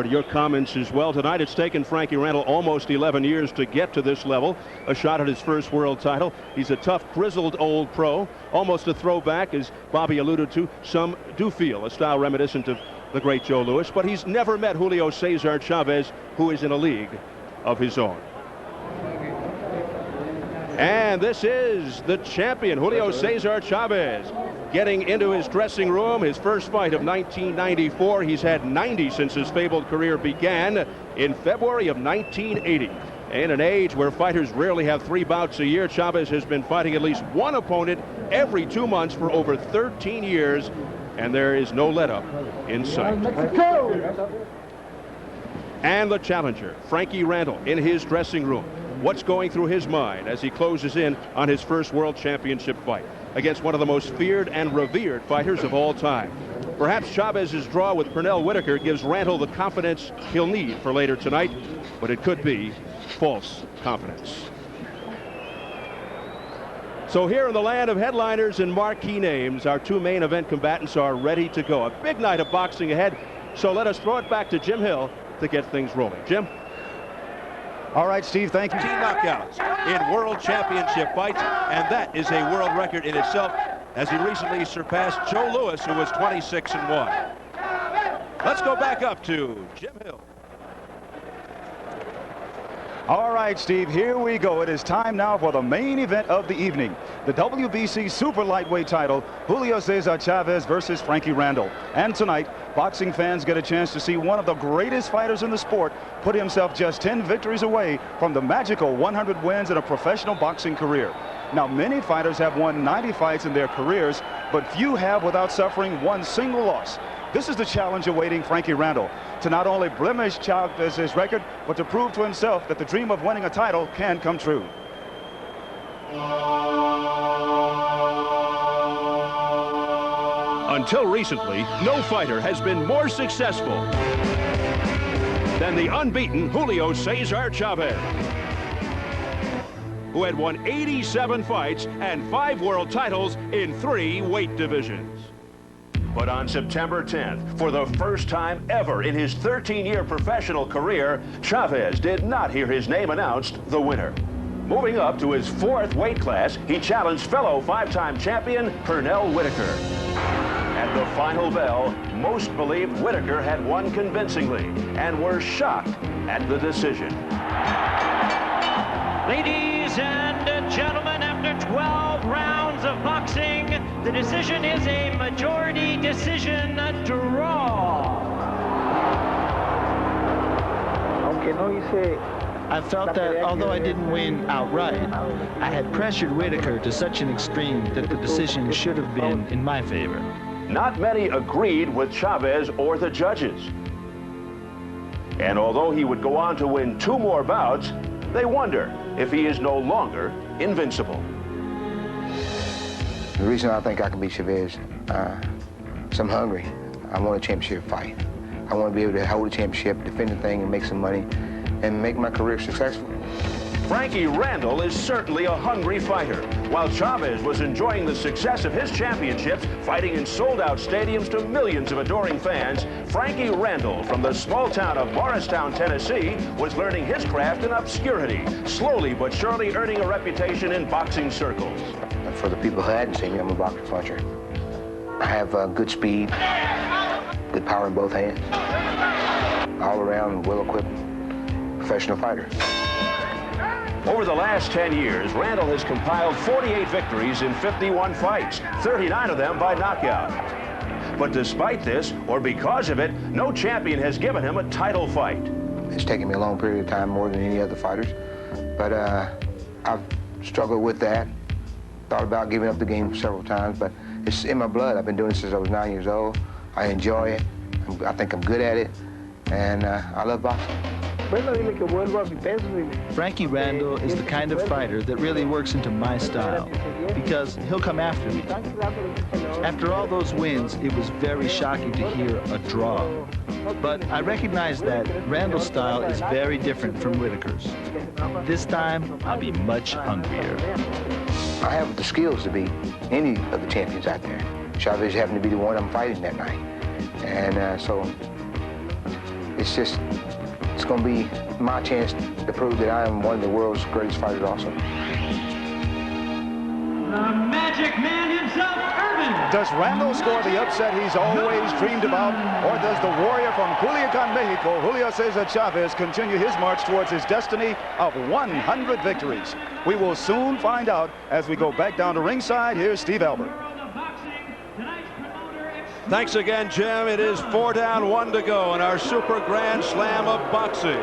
Your comments as well. Tonight it's taken Frankie Randall almost 11 years to get to this level. A shot at his first world title. He's a tough, grizzled old pro. Almost a throwback, as Bobby alluded to. Some do feel a style reminiscent of the great Joe Louis, but he's never met Julio Cesar Chavez, who is in a league of his own. And this is the champion, Julio Cesar Chavez, getting into his dressing room. His first fight of 1994. He's had 90 since his fabled career began in February of 1980. In an age where fighters rarely have 3 bouts a year, Chavez has been fighting at least one opponent every 2 months for over 13 years, and there is no let-up in sight. And the challenger, Frankie Randall, in his dressing room. What's going through his mind as he closes in on his first world championship fight against one of the most feared and revered fighters of all time? Perhaps Chavez's draw with Pernell Whitaker gives Randall the confidence he'll need for later tonight, but it could be false confidence. So here in the land of headliners and marquee names, our 2 main event combatants are ready to go. A big night of boxing ahead, so let us throw it back to Jim Hill to get things rolling. Jim? All right, Steve, thank you. 10 knockouts in world championship fights, and that is a world record in itself, as he recently surpassed Joe Louis, who was 26-1. Let's go back up to Jim Hill. All right, Steve, here we go. It is time now for the main event of the evening. The WBC Super Lightweight title, Julio Cesar Chavez versus Frankie Randall. And tonight, boxing fans get a chance to see one of the greatest fighters in the sport put himself just 10 victories away from the magical 100 wins in a professional boxing career. Now, many fighters have won 90 fights in their careers, but few have without suffering one single loss. This is the challenge awaiting Frankie Randall, to not only blemish Chavez's record, but to prove to himself that the dream of winning a title can come true. Until recently, no fighter has been more successful than the unbeaten Julio Cesar Chavez, who had won 87 fights and 5 world titles in 3 weight divisions. But on September 10th, for the first time ever in his 13-year professional career, Chavez did not hear his name announced the winner. Moving up to his 4th weight class, he challenged fellow 5-time champion Pernell Whitaker. At the final bell, most believed Whitaker had won convincingly and were shocked at the decision. Ladies and gentlemen, after 12 rounds of boxing, the decision is a majority decision draw. I felt that although I didn't win outright, I had pressured Whitaker to such an extreme that the decision should have been in my favor. Not many agreed with Chavez or the judges. And although he would go on to win 2 more bouts, they wonder if he is no longer invincible. The reason I think I can beat Chavez is I'm hungry. I want a championship fight. I want to be able to hold a championship, defend the thing, and make some money, and make my career successful. Frankie Randall is certainly a hungry fighter. While Chavez was enjoying the success of his championships, fighting in sold-out stadiums to millions of adoring fans, Frankie Randall from the small town of Morristown, Tennessee, was learning his craft in obscurity, slowly but surely earning a reputation in boxing circles. For the people who hadn't seen me, I'm a boxer puncher. I have good speed, good power in both hands, all around well-equipped professional fighter. Over the last 10 years, Randall has compiled 48 victories in 51 fights, 39 of them by knockout. But despite this, or because of it, no champion has given him a title fight. It's taken me a long period of time, more than any other fighters, but I've struggled with that. Thought about giving up the game several times, but it's in my blood. I've been doing it since I was 9 years old. I enjoy it. I think I'm good at it, and I love boxing. Frankie Randall is the kind of fighter that really works into my style, because he'll come after me. After all those wins, it was very shocking to hear a draw. But I recognize that Randall's style is very different from Whitaker's. This time, I'll be much hungrier. I have the skills to beat any of the champions out there. Chavez happened to be the one I'm fighting that night. And so it's going to be my chance to prove that I am one of the world's greatest fighters also. The magic man himself, Irvin. Does Randall score the upset he's always dreamed about, or does the warrior from Culiacan, Mexico, Julio Cesar Chavez, continue his march towards his destiny of 100 victories? We will soon find out as we go back down to ringside. Here's Steve Albert. Thanks again, Jim. It is 4 down, 1 to go in our Super Grand Slam of boxing.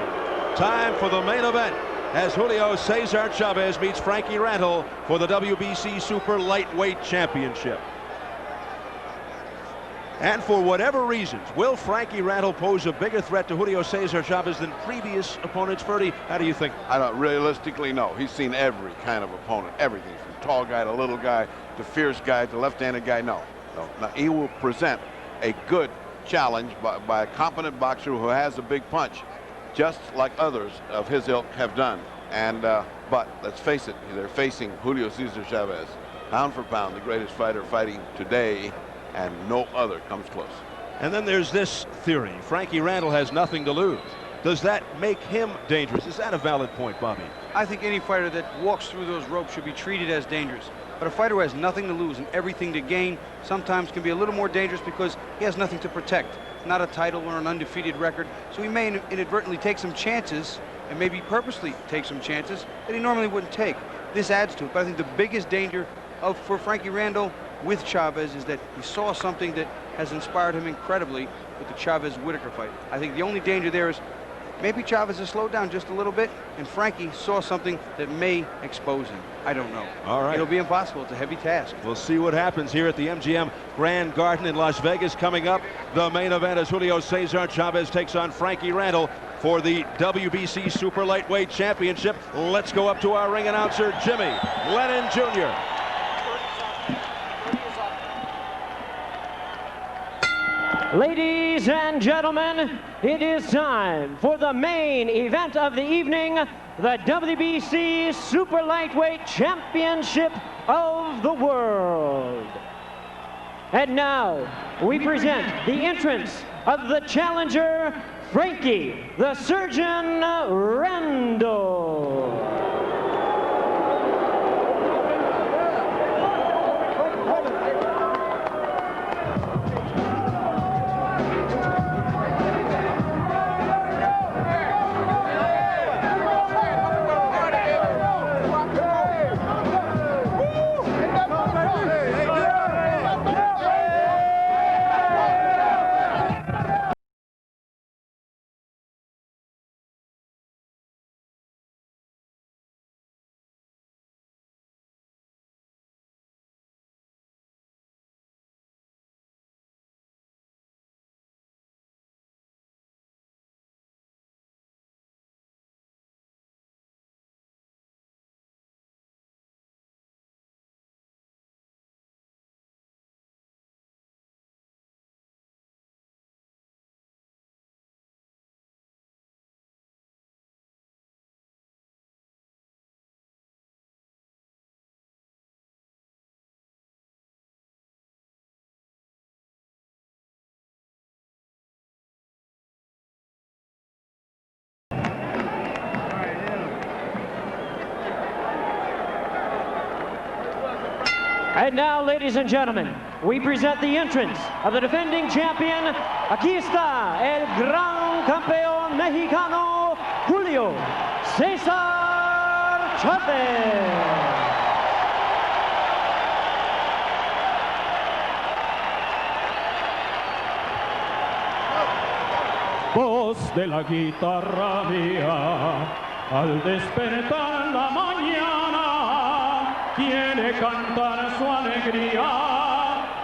Time for the main event as Julio Cesar Chavez meets Frankie Randall for the WBC Super Lightweight Championship. And for whatever reasons, will Frankie Randall pose a bigger threat to Julio Cesar Chavez than previous opponents? Ferdy, how do you think? I don't realistically know. He's seen every kind of opponent, everything from tall guy to little guy to fierce guy to left-handed guy. No. Now, he will present a good challenge by a competent boxer who has a big punch, just like others of his ilk have done. And but let's face it, they're facing Julio Cesar Chavez, pound for pound, the greatest fighter fighting today, and no other comes close. And then there's this theory. Frankie Randall has nothing to lose. Does that make him dangerous? Is that a valid point, Bobby? I think any fighter that walks through those ropes should be treated as dangerous. But a fighter who has nothing to lose and everything to gain sometimes can be a little more dangerous because he has nothing to protect. Not a title or an undefeated record. So he may inadvertently take some chances, and maybe purposely take some chances that he normally wouldn't take. This adds to it. But I think the biggest danger for Frankie Randall with Chavez is that he saw something that has inspired him incredibly with the Chavez-Whitaker fight. I think the only danger there is maybe Chavez has slowed down just a little bit, and Frankie saw something that may expose him. I don't know. All right. It'll be impossible. It's a heavy task. We'll see what happens here at the MGM Grand Garden in Las Vegas. Coming up, the main event as Julio Cesar Chavez takes on Frankie Randall for the WBC Super Lightweight Championship. Let's go up to our ring announcer, Jimmy Lennon Jr. Ladies and gentlemen, it is time for the main event of the evening, the WBC Super Lightweight Championship of the World. And now, we present the entrance of the challenger, Frankie, the Surgeon Randall. And now, ladies and gentlemen, we present the entrance of the defending champion. Aquí está el gran campeón mexicano, Julio Cesar Chavez. Voz de la guitarra mía, al despertar la mañana, quiere cantar su alegría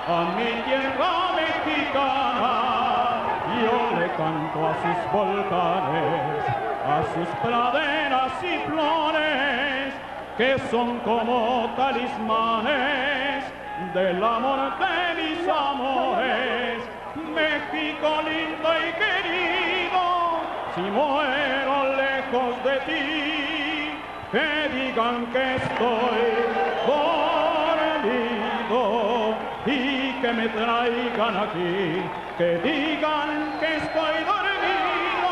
a mi tierra mexicana. Yo le canto a sus volcanes, a sus praderas y flores, que son como talismanes del amor de mis amores. México lindo y querido, si muero lejos de ti, que digan que estoy dormido y que me traigan aquí, que digan que estoy dormido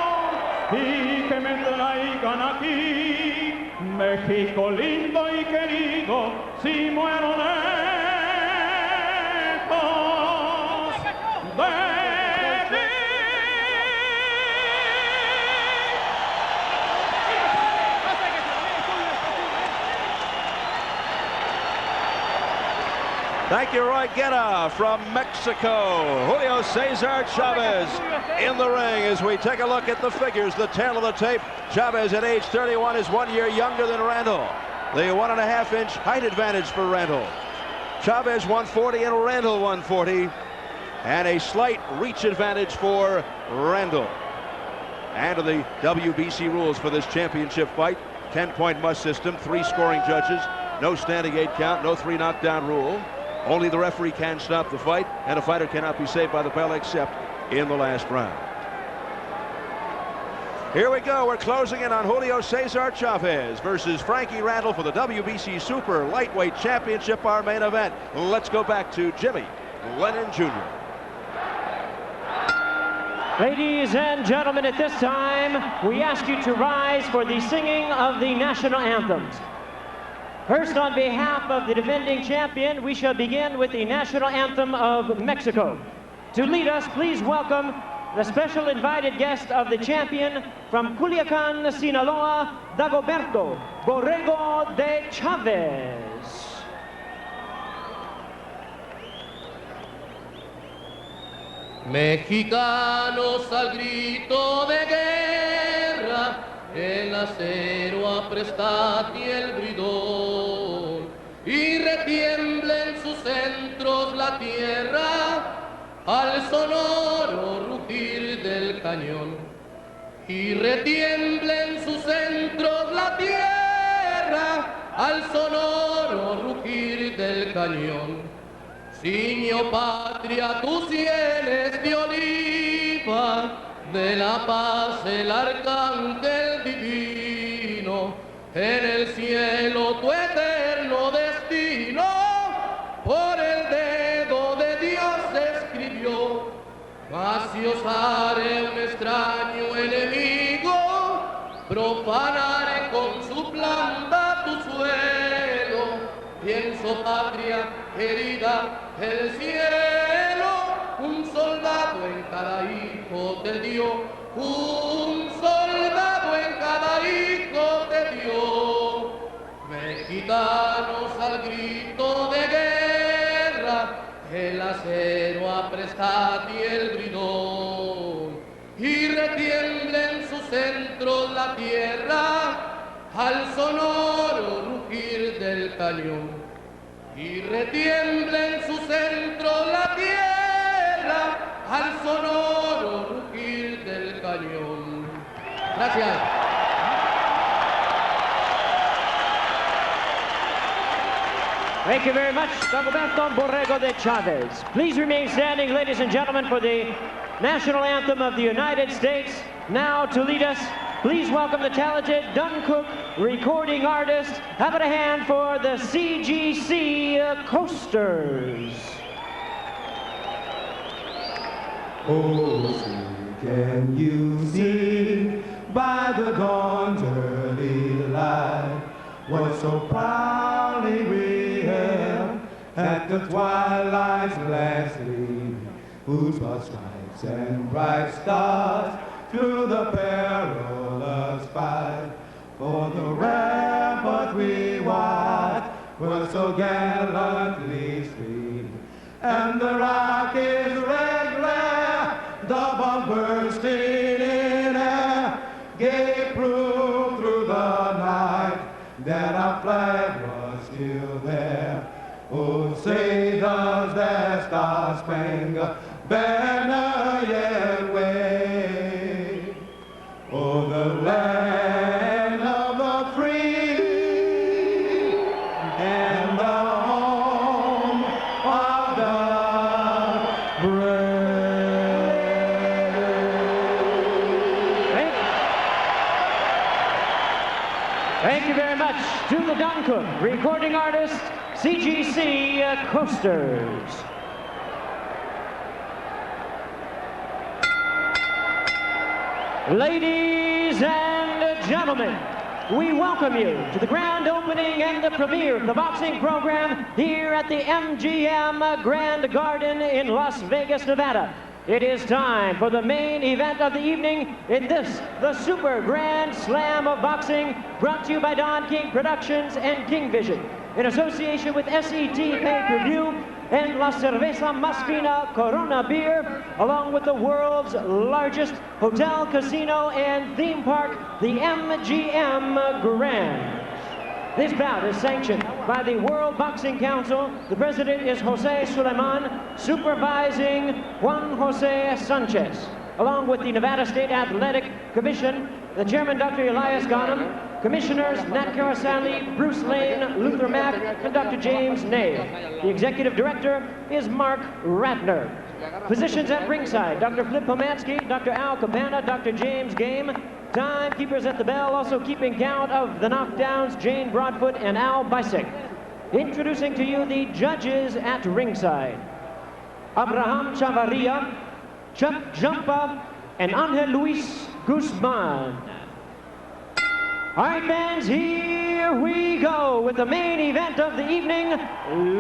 y que me traigan aquí, México lindo y querido, si muero lejos de ti. Thank you, Roy Guerra from Mexico. Julio Cesar Chavez in the ring as we take a look at the figures, the tail of the tape. Chavez at age 31 is 1 year younger than Randall. The 1.5-inch height advantage for Randall. Chavez 140 and Randall 140. And a slight reach advantage for Randall. And the WBC rules for this championship fight. 10-point must system, 3 scoring judges, no standing 8 count, no 3 knockdown rule. Only the referee can stop the fight, and a fighter cannot be saved by the bell except in the last round. Here we go. We're closing in on Julio Cesar Chavez versus Frankie Randall for the WBC Super Lightweight Championship, our main event. Let's go back to Jimmy Lennon Jr. Ladies and gentlemen, at this time, we ask you to rise for the singing of the national anthems. First, on behalf of the defending champion, we shall begin with the national anthem of Mexico. To lead us, please welcome the special invited guest of the champion from Culiacan, Sinaloa, Dagoberto Borrego de Chavez. Mexicanos al grito de guerra, el acero aprestad y el bridón, y retiembla en sus centros la tierra al sonoro rugir del cañón. Y retiembla en sus centros la tierra al sonoro rugir del cañón. Ciño patria tus sienes de oliva, de la paz el arcángel divino, en el cielo tu eterno destino, por el dedo de Dios escribió. Mas si osare un extraño enemigo, profanare con su planta tu suelo. Pienso patria querida, el cielo, un soldado en cada hijo te dio, un soldado en cada hijo te dio. Mexicanos al grito de guerra, el acero aprestad y el bridón, y retiembla en sus centros la tierra al sonoro rugir del cañón. Y retiembla en su centro la tierra al sonoro rugir del cañón. Gracias. Thank you very much, Dagoberto Borrego de Chavez. Please remain standing, ladies and gentlemen, for the national anthem of the United States. Now to lead us, please welcome the talented Duncook recording artist. Have it a hand for the CGC Coasters. Oh, can you see by the dawn's early light what so proudly we hailed at the twilight's last gleam, whose broad stripes and bright stars through the perilous fight for the rampart we watched were so gallantly streamed, and the rocket's red glare, the bomb bursting in air, gave proof through the night that our flag was still there. Oh, say does that star-spangled banner yet wave? Oh, the land of the free and the home of the brave. Thank you very much to the Duncook recording artist, CGC Coasters. Ladies and gentlemen, we welcome you to the grand opening and the premiere of the boxing program here at the MGM Grand Garden in Las Vegas, Nevada. It is time for the main event of the evening in this, the Super Grand Slam of Boxing, brought to you by Don King Productions and King Vision, in association with SET Pay-Per-View and La Cerveza Más Fina Corona Beer, along with the world's largest hotel, casino, and theme park, the MGM Grand. This bout is sanctioned by the World Boxing Council. The president is Jose Suleiman, supervising Juan Jose Sanchez, along with the Nevada State Athletic Commission, the chairman, Dr. Elias Ghanem, commissioners, Nat Carasali, Bruce Lane, Luther Mack, and Dr. James Nave. The executive director is Mark Ratner. Positions at ringside, Dr. Flip Pomansky, Dr. Al Cabana, Dr. James Game. Timekeepers at the bell, also keeping count of the knockdowns, Jane Broadfoot and Al Bisek. Introducing to you the judges at ringside. Abraham Chavarria, Chuck Jumpa, and Angel Luis Guzman. All right, fans, here we go with the main event of the evening.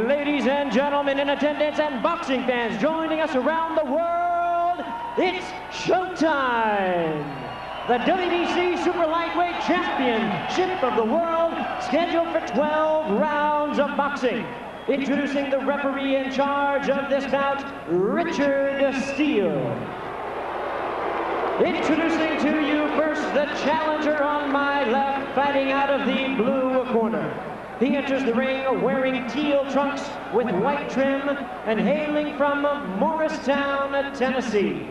Ladies and gentlemen in attendance and boxing fans joining us around the world, it's showtime. The WBC Super Lightweight Championship of the World, scheduled for 12 rounds of boxing. Introducing the referee in charge of this bout, Richard Steele. Introducing to you first the challenger on my left, fighting out of the blue corner. He enters the ring wearing teal trunks with white trim and hailing from Morristown, Tennessee.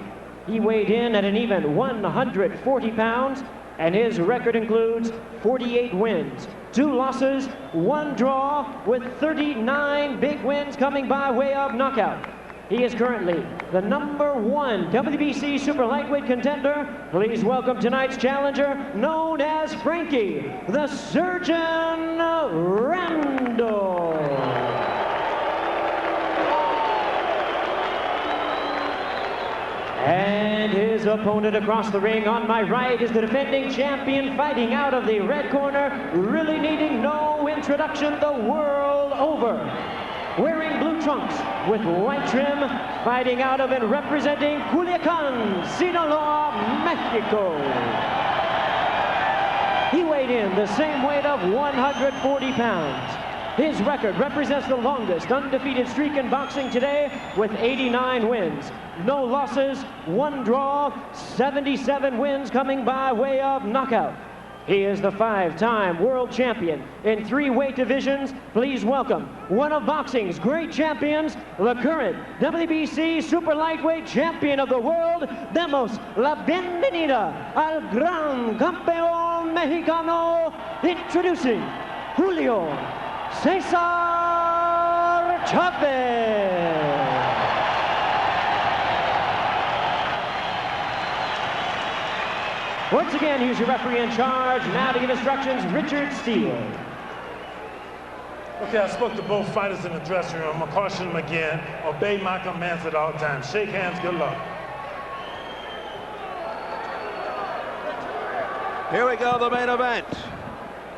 He weighed in at an even 140 pounds, and his record includes 48 wins, 2 losses, 1 draw, with 39 big wins coming by way of knockout. He is currently the #1 WBC Super Lightweight contender. Please welcome tonight's challenger, known as Frankie, the Surgeon Randall. And his opponent across the ring on my right is the defending champion, fighting out of the red corner, really needing no introduction the world over. Wearing blue trunks with white trim, fighting out of and representing Culiacan, Sinaloa, Mexico. He weighed in the same weight of 140 pounds. His record represents the longest undefeated streak in boxing today, with 89 wins, no losses, 1 draw, 77 wins coming by way of knockout. He is the 5-time world champion in 3 weight divisions. Please welcome one of boxing's great champions, the current WBC Super Lightweight Champion of the world. Demos la bienvenida al gran campeón mexicano, introducing Julio Cesar Chavez. Once again, here's your referee in charge. Now to give instructions, Richard Steele. Okay, I spoke to both fighters in the dressing room. I'm gonna caution them again. Obey my commands at all times. Shake hands, good luck. Here we go, the main event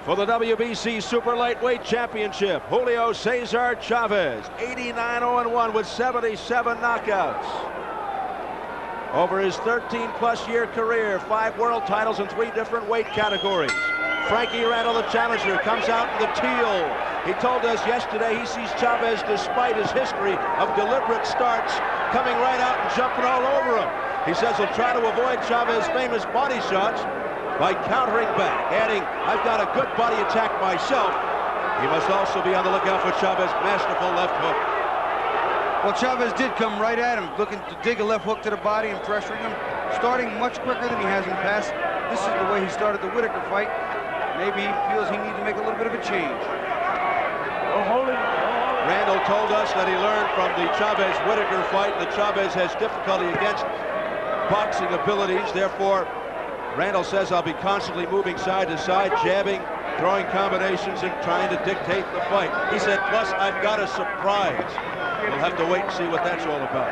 for the WBC Super Lightweight Championship. Julio Cesar Chavez, 89-0-1 with 77 knockouts. Over his 13-plus year career, 5 world titles in 3 different weight categories. Frankie Randall, the challenger, comes out in the teal. He told us yesterday he sees Chavez, despite his history of deliberate starts, coming right out and jumping all over him. He says he'll try to avoid Chavez's famous body shots by countering back, adding, "I've got a good body attack myself." He must also be on the lookout for Chavez's masterful left hook. Well, Chavez did come right at him, looking to dig a left hook to the body and pressuring him, starting much quicker than he has in the past. This is the way he started the Whitaker fight. Maybe he feels he needs to make a little bit of a change. Randall told us that he learned from the Chavez-Whitaker fight that Chavez has difficulty against boxing abilities. Therefore, Randall says, I'll be constantly moving side to side, jabbing, throwing combinations, and trying to dictate the fight. He said, plus, I've got a surprise. We'll have to wait and see what that's all about.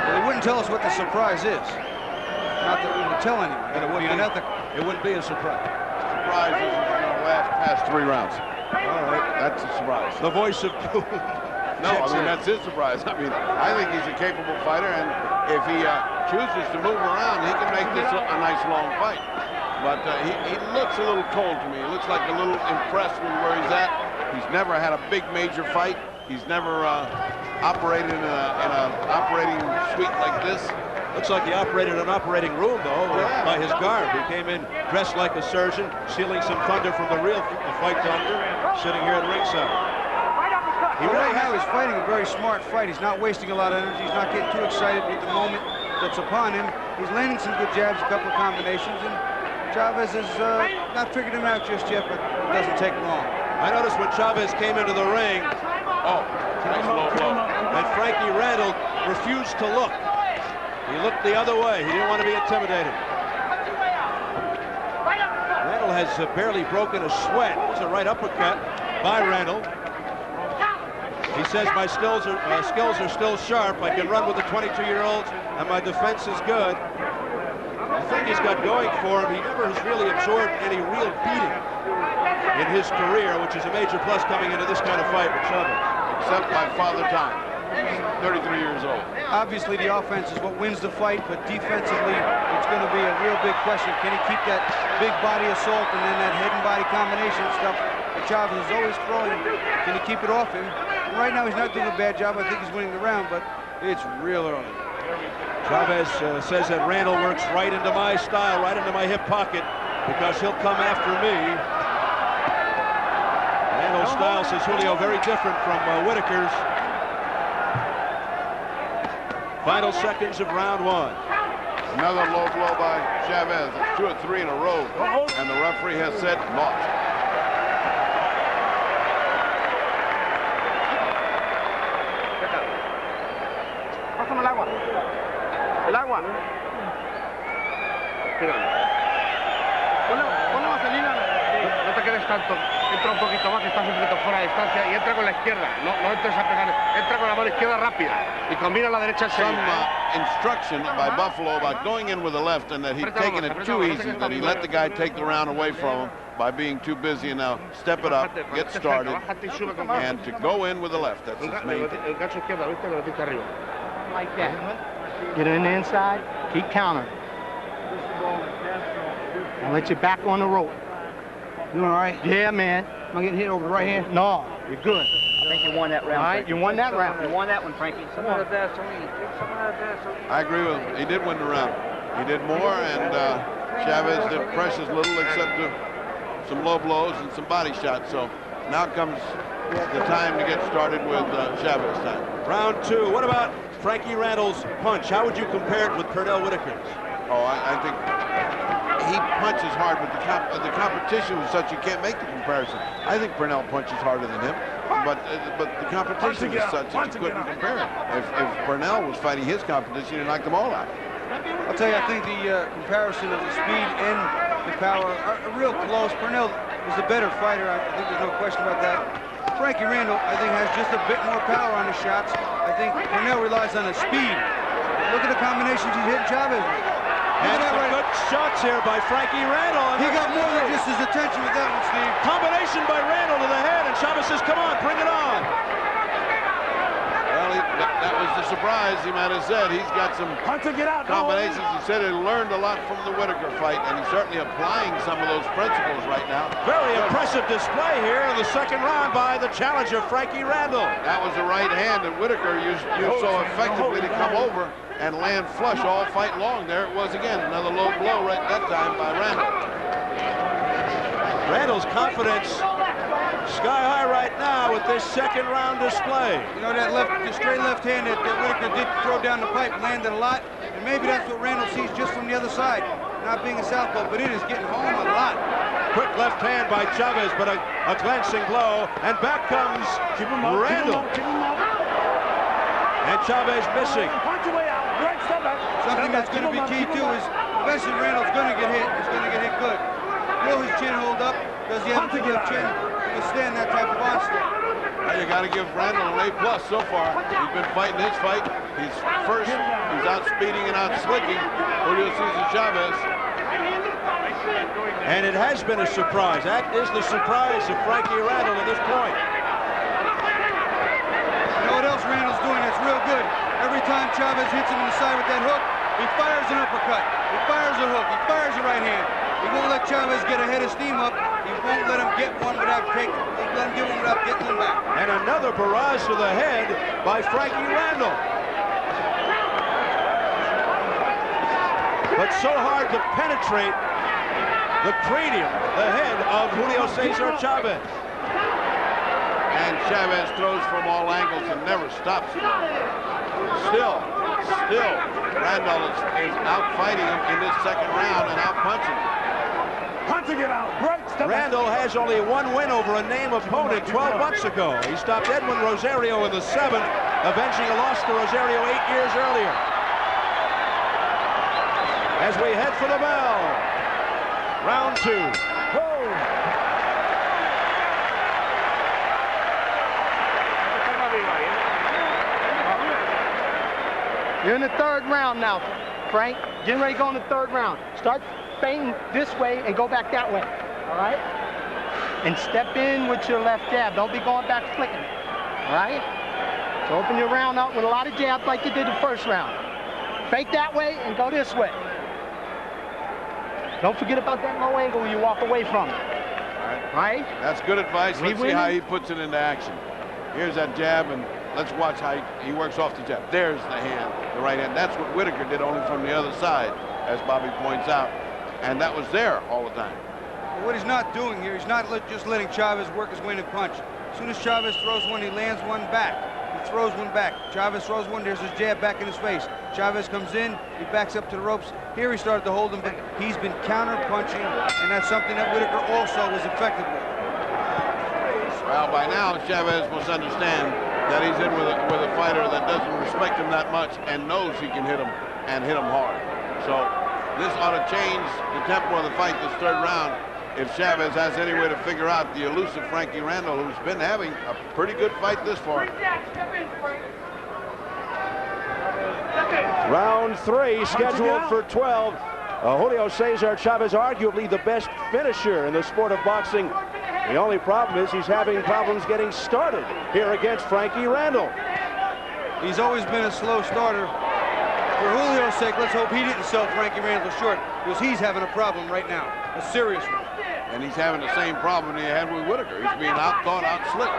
Well, he wouldn't tell us what the surprise is. Not that we would tell anyone. That it would be unethical. It wouldn't be a surprise. Surprise is going to last past 3 rounds. All right. That's a surprise. The voice of doom. No, I mean, that's his surprise. I mean, I think he's a capable fighter, and if he chooses to move around, he can make this a nice long fight. But he looks a little cold to me. He looks like a little impressed with where he's at. He's never had a big major fight. He's never operated in an operating suite like this. Looks like he operated an operating room, though, by his garb. He came in dressed like a surgeon, stealing some thunder from the real fight doctor, sitting here at ringside. Right now he's fighting a very smart fight. He's not wasting a lot of energy. He's not getting too excited with the moment that's upon him. He's landing some good jabs, a couple of combinations, and Chavez has not figured him out just yet, but it doesn't take long. I noticed when Chavez came into the ring, nice low blow. And Frankie Randall refused to look. He looked the other way. He didn't want to be intimidated. Randall has barely broken a sweat. It's a right uppercut by Randall. He says my skills are still sharp. I can run with the 22-year-olds, and my defense is good. The thing he's got going for him, he never has really absorbed any real beating in his career, which is a major plus coming into this kind of fight with Chavez. Except by Father Time. He's 33 years old. Obviously, the offense is what wins the fight, but defensively, it's going to be a real big question. Can he keep that big body assault and then that head and body combination stuff that Chavez is always throwing? Can he keep it off him? And right now, he's not doing a bad job. I think he's winning the round, but it's real early. Chavez says that Randall works right into my style, right into my hip pocket, because he'll come after me. Randall's style, says Julio, very different from Whitaker's. Final seconds of round 1. Another low blow by Chavez. It's 2 or 3 in a row, and the referee has said naught. Pásame el agua. El agua. Ponle vaselina. No te quedes tanto. Entra un poquito más, que estás un poquito fuera de distancia, y entra con la izquierda. No entres a pegar. Entra con la mano izquierda rápida y combina la derecha enseguida. Some instruction by Buffalo about going in with the left, and that he'd taken it too easy, that he let the guy take the round away from him by being too busy, and now step it up, get started, and to go in with the left. That's his main thing. Like that. Get in the inside, keep countering. And let your back on the rope. You all right? Yeah, man. Am I getting hit over the right hand? No, you're good. I think you won that round. All right, you won that round. You won that one, Frankie. I agree with him. He did win the round. He did more, and Chavez did precious little except some low blows and some body shots. So now comes the time to get started with Chavez time. Round 2. What about Frankie Randall's punch? How would you compare it with Pernell Whitaker's? Oh, I think he punches hard, but the competition was such you can't make the comparison. I think Pernell punches harder than him, but the competition is such that you couldn't compare it. If Pernell was fighting his competition, he knocked them all out. I'll tell you, I think the comparison of the speed and the power are real close. Pernell is the better fighter. I think there's no question about that. Frankie Randall, I think, has just a bit more power on his shots. I think Pernell relies on his speed. Look at the combinations he's hitting Chavez with. And some good shots here by Frankie Randall. He got more than just his attention with that one, Steve. Combination by Randall to the head, and Chavez says, come on, bring it on. Well, that was the surprise, he might have said. He's got some combinations. He said he learned a lot from the Whitaker fight, and he's certainly applying some of those principles right now. Very impressive display here in the second round by the challenger, Frankie Randall. That was the right hand that Whitaker used so effectively to come over and land flush all fight long. There it was again, another low blow right that time by Randall. Randall's confidence sky high right now with this second round display. You know, the straight left hand that Whitaker did throw down the pipe landed a lot, and maybe that's what Randall sees just from the other side, not being a southpaw, but it is getting home a lot. Quick left hand by Chavez, but a glancing blow, and back comes Randall. And Chavez missing. Something that's going to be key too is, eventually Randall's going to get hit. He's going to get hit good. Will his chin hold up? Does he have a good chin to withstand that type of onslaught? Well, you got to give Randall an A+ so far. He's been fighting his fight. He's first. He's outspeeding and outslicking Julio Cesar Chavez. And it has been a surprise. That is the surprise of Frankie Randall at this point. You know what else Randall's doing that's real good? Every time Chavez hits him in the side with that hook, he fires an uppercut. He fires a hook. He fires a right hand. He won't let Chavez get a head of steam up. He won't let him get one without taking. He won't let him get one without getting one back. And another barrage to the head by Frankie Randall. But so hard to penetrate the cranium, the head of Julio Cesar Chavez. And Chavez throws from all angles and never stops throwing. Still, Randall is out fighting him in this second round and out punching him. Punching it out, breaks the Randall has only one win over a name opponent 12 months ago. He stopped Edwin Rosario in the 7th, avenging a loss to Rosario 8 years earlier. As we head for the bell, round 2. You're in the 3rd round now, Frank. Getting ready to go in the 3rd round. Start feinting this way and go back that way, all right? And step in with your left jab. Don't be going back flicking, all right? So open your round up with a lot of jabs like you did the 1st round. Fake that way and go this way. Don't forget about that low angle when you walk away from it, right? That's good advice. Let's see how he puts it into action. Here's that jab, and let's watch how he works off the jab. There's the hand, the right hand. That's what Whitaker did, only from the other side, as Bobby points out. And that was there all the time. But what he's not doing here, he's not just letting Chavez work his way and punch. As soon as Chavez throws one, he lands one back. He throws one back. Chavez throws one, there's his jab back in his face. Chavez comes in, he backs up to the ropes. Here he started to hold him, but he's been counter-punching, and that's something that Whitaker also was effective with. Well, by now, Chavez must understand that he's in with a fighter that doesn't respect him that much and knows he can hit him and hit him hard. So this ought to change the tempo of the fight this 3rd round if Chavez has any way to figure out the elusive Frankie Randall, who's been having a pretty good fight this far. Round 3 scheduled for 12. Julio Cesar Chavez, arguably the best finisher in the sport of boxing. The only problem is he's having problems getting started here against Frankie Randall. He's always been a slow starter. For Julio's sake, let's hope he didn't sell Frankie Randall short, because he's having a problem right now, a serious one. And he's having the same problem he had with Whitaker. He's being outthought, outslicked.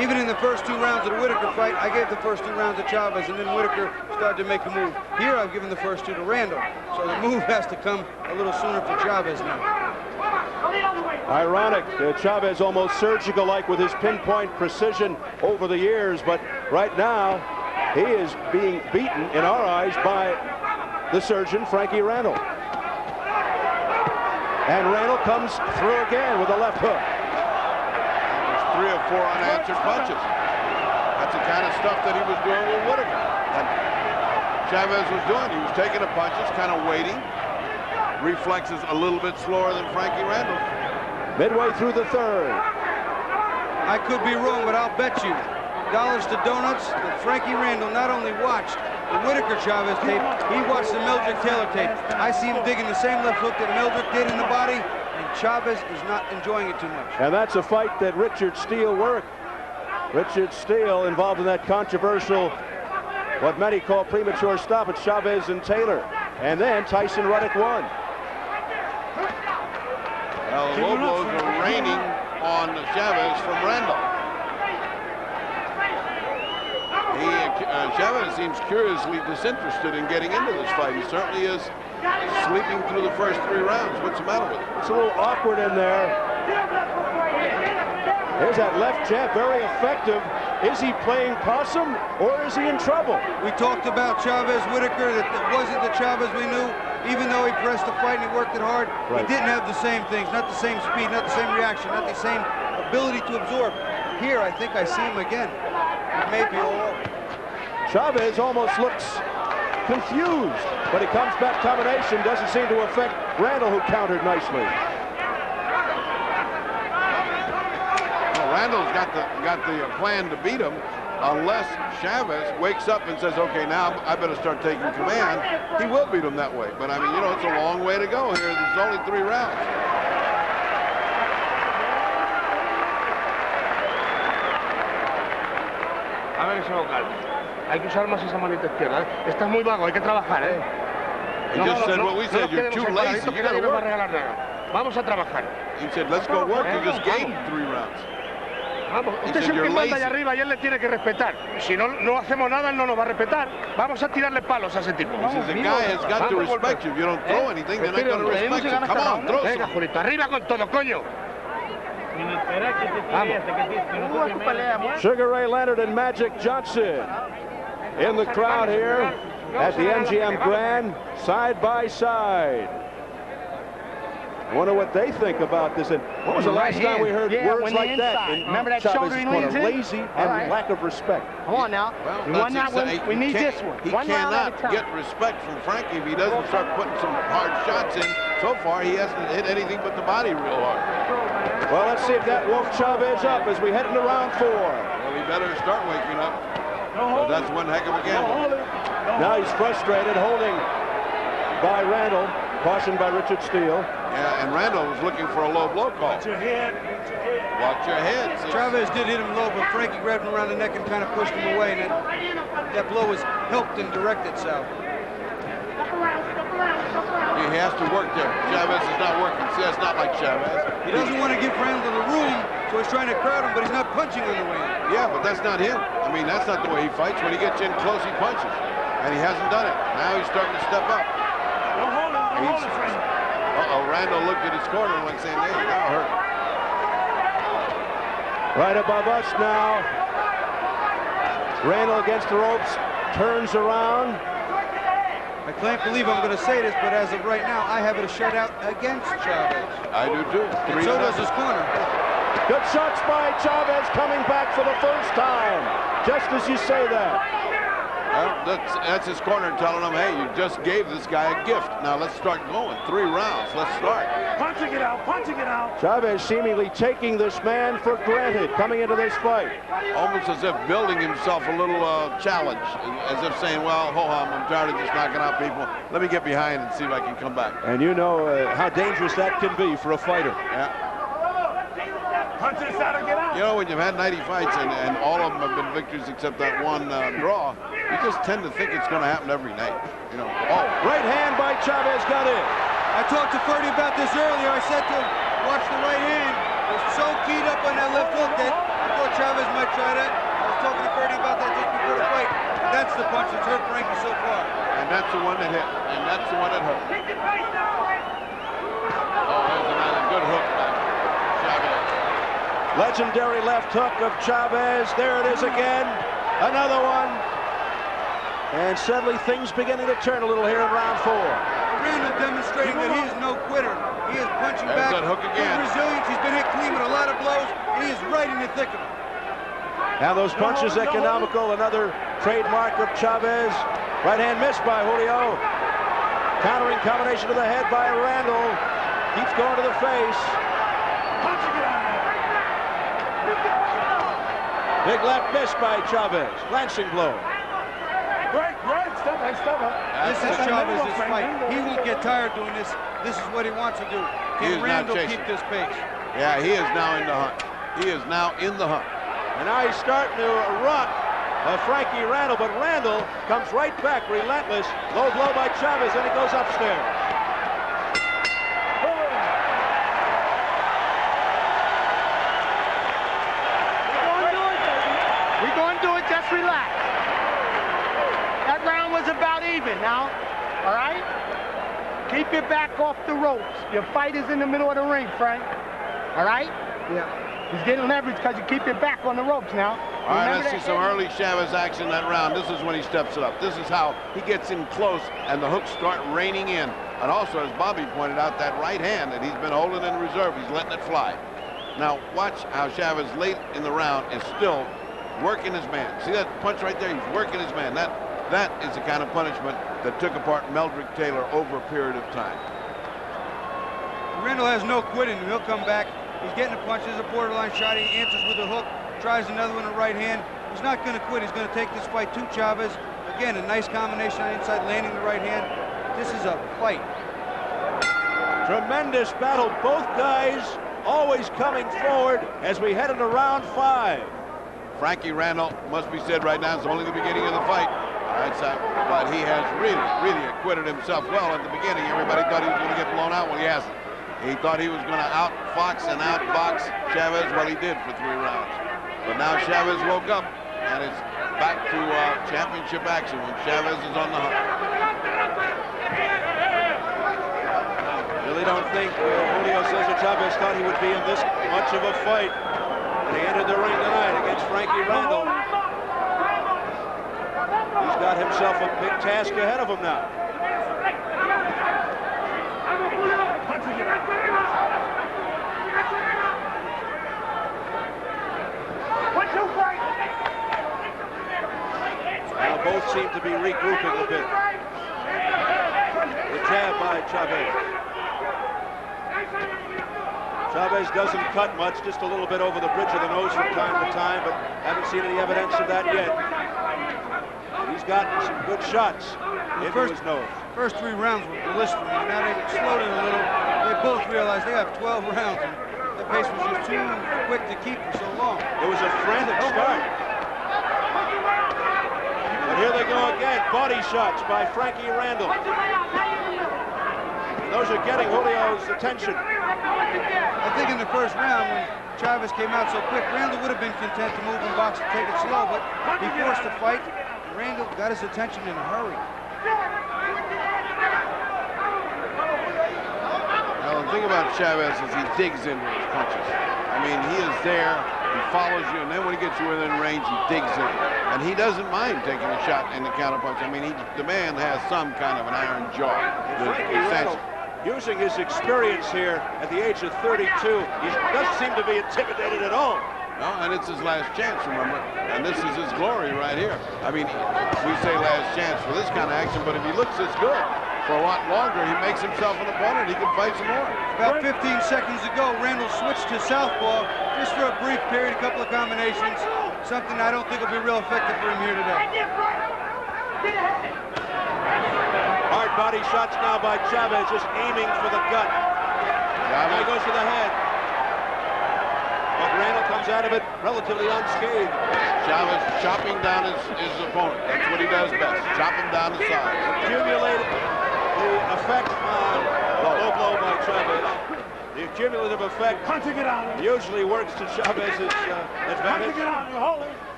Even in the first 2 rounds of the Whitaker fight, I gave the first 2 rounds to Chavez, and then Whitaker started to make a move. Here, I've given the first 2 to Randall. So the move has to come a little sooner for Chavez now. Ironic, Chavez almost surgical-like with his pinpoint precision over the years, but right now, he is being beaten, in our eyes, by the surgeon, Frankie Randall. And Randall comes through again with a left hook. 3 or 4 unanswered punches. That's the kind of stuff that he was doing with Whitaker. And Chavez was doing. He was taking the punches, kind of waiting. Reflexes a little bit slower than Frankie Randall. Midway through the 3rd. I could be wrong, but I'll bet you dollars to donuts that Frankie Randall not only watched the Whitaker Chavez tape, he watched the Meldrick Taylor tape. I see him digging the same left hook that Meldrick did in the body, and Chavez is not enjoying it too much. And that's a fight that Richard Steele worked. Richard Steele involved in that controversial, what many call premature stoppage, Chavez and Taylor. And then Tyson Ruddock won. Well, the low blows are raining on Chavez from Randall. Chavez seems curiously disinterested in getting into this fight. He certainly is sleeping through the first 3 rounds. What's the matter with him? It's a little awkward in there. There's that left jab, very effective. Is he playing possum or is he in trouble? We talked about Chavez Whitaker, that it wasn't the Chavez we knew. Even though he pressed the fight and he worked it hard, He didn't have the same things, not the same speed, not the same reaction, not the same ability to absorb. Here, I think I see him again. It may be all over. Chavez almost looks confused, but he comes back combination, doesn't seem to affect Randall, who countered nicely. Well, Randall's got the plan to beat him, unless Chavez wakes up and says, okay, now I better start taking command, he will beat him that way. But I mean, you know, it's a long way to go here. There's only 3 rounds. A ver ese vocal. Hay que usar más esa manita izquierda. Estás muy vago, hay que trabajar, ¿eh? He just said what we said, you're too lazy, you gotta work. Vamos a trabajar. He said, let's go work, you just gave him 3 rounds. Vamos, usted es el que manda allá arriba y él le tiene que respetar. Si no, no hacemos nada, él no nos va a respetar. Vamos a tirarle palos a ese tipo. He says, the guy has got to respect you. If you don't throw anything, they're not going to respect you. Come on, throw Venga, some. Julito, arriba con todo, coño. Sugar Ray Leonard and Magic Johnson in the crowd here at the MGM Grand, side by side. I wonder what they think about this. And when was the last time we heard words like that in Remember that Chavez's shoulder he corner? leans in? Lazy and lack of respect. Come on now. Well, We won that one. We need this one. He One round at a cannot time. get respect from Frankie if he doesn't start putting some hard shots in. So far, he hasn't hit anything but the body real hard. Well, let's see if that woke Chavez up as we head into round 4. Well, he better start waking up. But that's one heck of a gamble. Now he's frustrated, holding by Randall, cautioned by Richard Steele. Yeah, and Randall was looking for a low blow call. Watch your head. Watch your head. Chavez did hit him low, but Frankie grabbed him around the neck and kind of pushed him away, and that blow was helped and directed south. He has to work there. Chavez is not working. See, that's not like Chavez. He doesn't want to give Randall the room, so he's trying to crowd him, but he's not punching on the way in. Yeah, but that's not him. I mean, that's not the way he fights. When he gets in close, he punches. And he hasn't done it. Now he's starting to step up. Uh-oh, Randall looked at his corner and went saying, hey, that hurt. Right above us now. Randall against the ropes, turns around. I can't believe I'm going to say this, but as of right now, I have it a shutout against Chavez. I do too. And so does his corner. Good shots by Chavez, coming back for the first time. Just as you say that. Well, that's his corner telling him, hey, you just gave this guy a gift. Now let's start going. 3 rounds. Let's start. Punching it out, punching it out. Chavez seemingly taking this man for granted coming into this fight. Almost as if building himself a little challenge. As if saying, well, ho-hum, I'm tired of just knocking out people. Let me get behind and see if I can come back. And you know how dangerous that can be for a fighter. Yeah. Punch this out and get out. You know, when you've had 90 fights and all of them have been victories except that one draw, you just tend to think it's going to happen every night. You know. Oh, right hand by Chavez got in. I talked to Ferdy about this earlier. I said to him, watch the right hand. It was so keyed up on that left hook that I thought Chavez might try that. I was talking to Ferdy about that just before the fight. That's the punch that's hurt Frankie so far. And that's the one that hit. And that's the one that hurt. Oh, there's another good hook by Chavez. Legendary left hook of Chavez. There it is again. Another one. And suddenly things beginning to turn a little here in round 4. Randall demonstrating that he is no quitter. He is punching There's back that hook again. with resilience. He's been hit clean with a lot of blows, and he is right in the thick of it. Now those punches economical. Another trademark of Chavez. Right hand missed by Julio. Countering combination to the head by Randall. Keeps going to the face. Big left miss by Chavez. Glancing blow. Right, step up. This is Chavez's fight. He won't get tired doing this. This is what he wants to do. He is Can not Randall chasing. keep this pace? Yeah, he is now in the hunt. He is now in the hunt. And now he's starting to run Frankie Randall, but Randall comes right back, relentless. Low blow by Chavez, and he goes upstairs. We're going to do it, just relax. That round was about even now, all right? Keep your back off the ropes. Your fight is in the middle of the ring, Frank. All right? Yeah. He's getting leverage because you keep your back on the ropes now. All right, let's see some early Chavez action in that round. This is when he steps it up. This is how he gets in close and the hooks start raining in. And also, as Bobby pointed out, that right hand that he's been holding in reserve, he's letting it fly. Now, watch how Chavez late in the round is still working his man. See that punch right there? He's working his man. That is the kind of punishment that took apart Meldrick Taylor over a period of time. Randall has no quitting. He'll come back. He's getting a punch. There's a borderline shot. He answers with a hook. Tries another one, a right hand. He's not going to quit. He's going to take this fight to Chavez. Again, a nice combination on the inside, landing the right hand. This is a fight. Tremendous battle. Both guys always coming forward as we head into round 5. Frankie Randall, must be said right now, it's only the beginning of the fight. But he has really acquitted himself well at the beginning. Everybody thought he was going to get blown out. Well, he hasn't. He thought he was going to outfox and outbox Chavez. Well, he did for 3 rounds. But now Chavez woke up, and it's back to championship action when Chavez is on the hunt. Really don't think Julio Cesar Chavez thought he would be in this much of a fight. He entered the ring tonight against Frankie Randall. He's got himself a big task ahead of him now. Now both seem to be regrouping a bit. The jab by Chavez. Chavez doesn't cut much, just a little bit over the bridge of the nose from time to time, but haven't seen any evidence of that yet. He's gotten some good shots into his nose. First 3 rounds were blistering. Now they've slowed it a little. They both realized they have 12 rounds, and the pace was just too quick to keep for so long. It was a frantic start. But here they go again. Body shots by Frankie Randall. Those are getting Julio's attention. I think in the first round, when Chavez came out so quick, Randall would have been content to move and box and take it slow, but he forced the fight. Randall got his attention in a hurry. Well, the thing about Chavez is he digs into his punches. I mean, he is there, he follows you, and then when he gets you within range, he digs in. And he doesn't mind taking a shot in the counterpunch. I mean, the man has some kind of an iron jaw. Using his experience here at the age of 32, he doesn't seem to be intimidated at all. No, and it's his last chance, remember? And this is his glory right here. I mean, we say last chance for this kind of action, but if he looks this good for a lot longer, he makes himself an opponent. He can fight some more. About 15 seconds ago, Randall switched to southpaw just for a brief period, a couple of combinations. Something I don't think will be real effective for him here today. Hard body shots now by Chavez, just aiming for the gut. Now he goes to the head. But Randall comes out of it relatively unscathed. Chavez chopping down his opponent. That's what he does best. Chop him down the side. Accumulated the effect on low blow by Chavez. The accumulative effect usually works to Chavez's advantage.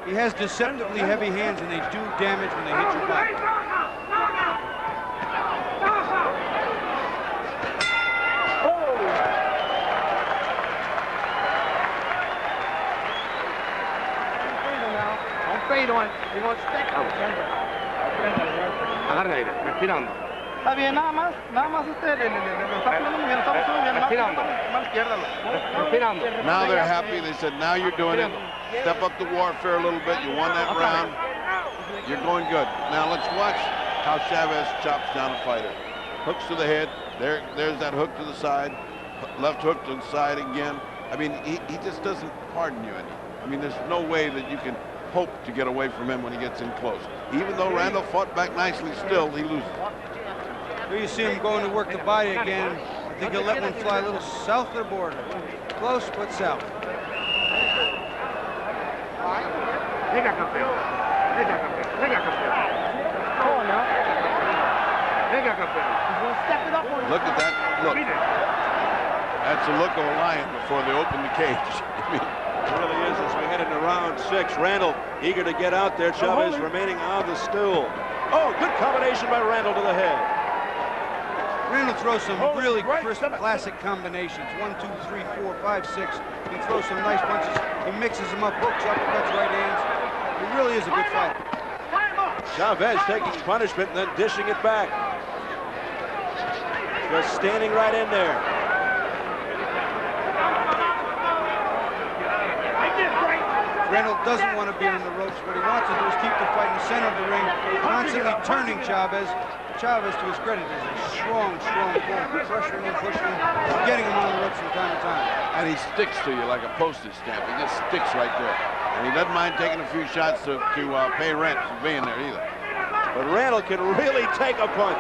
He has deceptively heavy hands, and they do damage when they hit your body. Fade on. You're going to stick. Agarre aire, respirando. Está bien, nada más usted le está poniendo muy bien, estamos subiendo, más izquierda. Respirando. Now they're happy. They said, now you're doing it. Step up the warfare a little bit. You won that round. You're going good. Now let's watch how Chavez chops down a fighter. Hooks to the head. There's that hook to the side. Left hook to the side again. I mean, he just doesn't pardon you any. I mean, there's no way that you can hope to get away from him when he gets in close. Even though Randall fought back nicely, still he loses. Here you see him going to work the body again. I think he'll let one fly a little south of the border. Close, but south. Venga, campeón. Venga, campeón. Venga, campeón. Venga, campeón. Look at that look. That's the look of a lion before they open the cage. I mean, it really is as we head into round 6. Randall eager to get out there. Chavez remaining on the stool. Oh, good combination by Randall to the head. Randall throws some really crisp, classic combinations. 1, 2, 3, 4, 5, 6. He throws some nice punches. He mixes them up, hooks, uppercuts, right hands. He really is a good fighter. Chavez taking punishment and then dishing it back. Just standing right in there. Randall doesn't want to be on the ropes. What he wants to do is keep the fight in the center of the ring, constantly turning Chavez. Chavez, to his credit, is a strong opponent, pressuring him, pushing him, getting him on the ropes from time to time. and he sticks to you like a postage stamp. He just sticks right there. And he doesn't mind taking a few shots to pay rent for being there either. But Randall can really take a punch.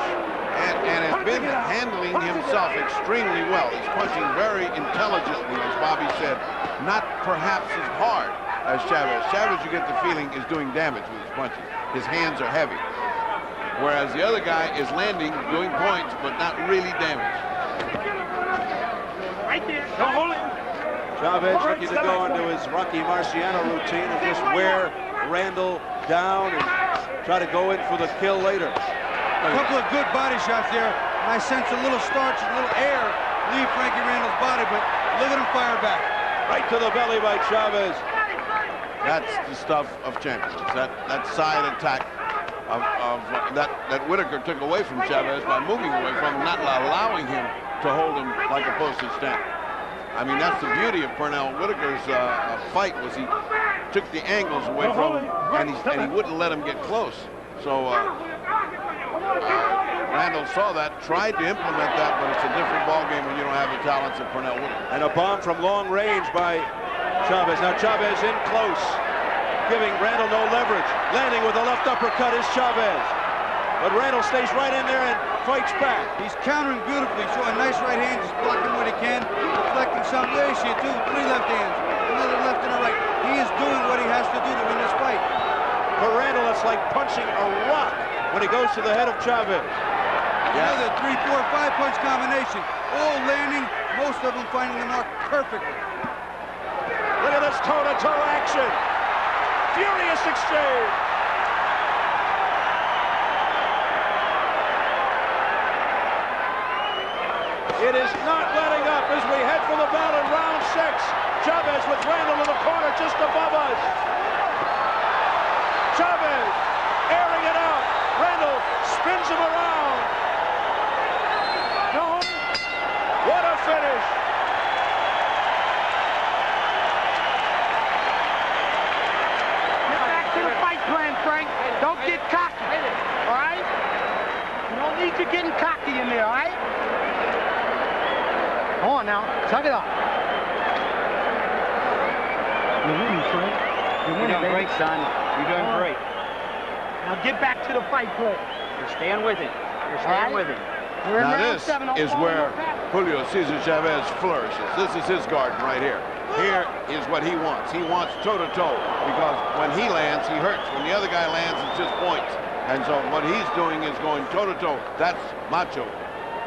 And has been handling himself extremely well. He's punching very intelligently, as Bobby said. Not perhaps as hard as Chavez. Chavez, you get the feeling, is doing damage with his punches. His hands are heavy. Whereas the other guy is landing, doing points, but not really damage. Right there. Don't hold it. Chavez looking to go into his Rocky Marciano routine and just wear Randall down and try to go in for the kill later. A couple of good body shots there. And I sense a little starch, a little air leave Frankie Randall's body, but look at him fire back. Right to the belly by Chavez. That's the stuff of champions. That side attack that Whitaker took away from Chavez by moving away from him, not allowing him to hold him like a postage stamp. I mean, that's the beauty of Pernell Whitaker's fight, was he took the angles away from him, and he wouldn't let him get close. So Randall saw that, tried to implement that, but it's a different ballgame when you don't have the talents of Pernell Whitaker. And a bomb from long range by Chavez. Now Chavez in close, giving Randall no leverage. Landing with a left uppercut is Chavez. But Randall stays right in there and fights back. He's countering beautifully, so a nice right hand, just blocking what he can, deflecting some. There you see it too, 3 left hands, another left and a right. He is doing what he has to do to win this fight. For Randall, it's like punching a rock when he goes to the head of Chavez. Another 3, 4, 5 punch combination, all landing, most of them finding the mark perfectly. Look at this toe-to-toe action. Furious exchange. It is not letting up as we head for the bell in round 6. Chavez with Randall in the corner just above us. Chavez airing it out. Randall spins him around. No. What a finish. Get back to the fight plan, Frank. Don't get cocky. All right? You don't need you getting cocky in there, all right? Come on now, tug it off. You're winning, Frank. You're You're doing great, son. You're doing great. Now get back to the fight play. You're staying with it. You're staying with it. We're in Now round this 7. is where Julio Cesar Chavez flourishes. This is his garden right here. Here is what he wants. He wants toe-to-toe, because when he lands, he hurts. When the other guy lands, it's just points. And so what he's doing is going toe-to-toe. That's macho.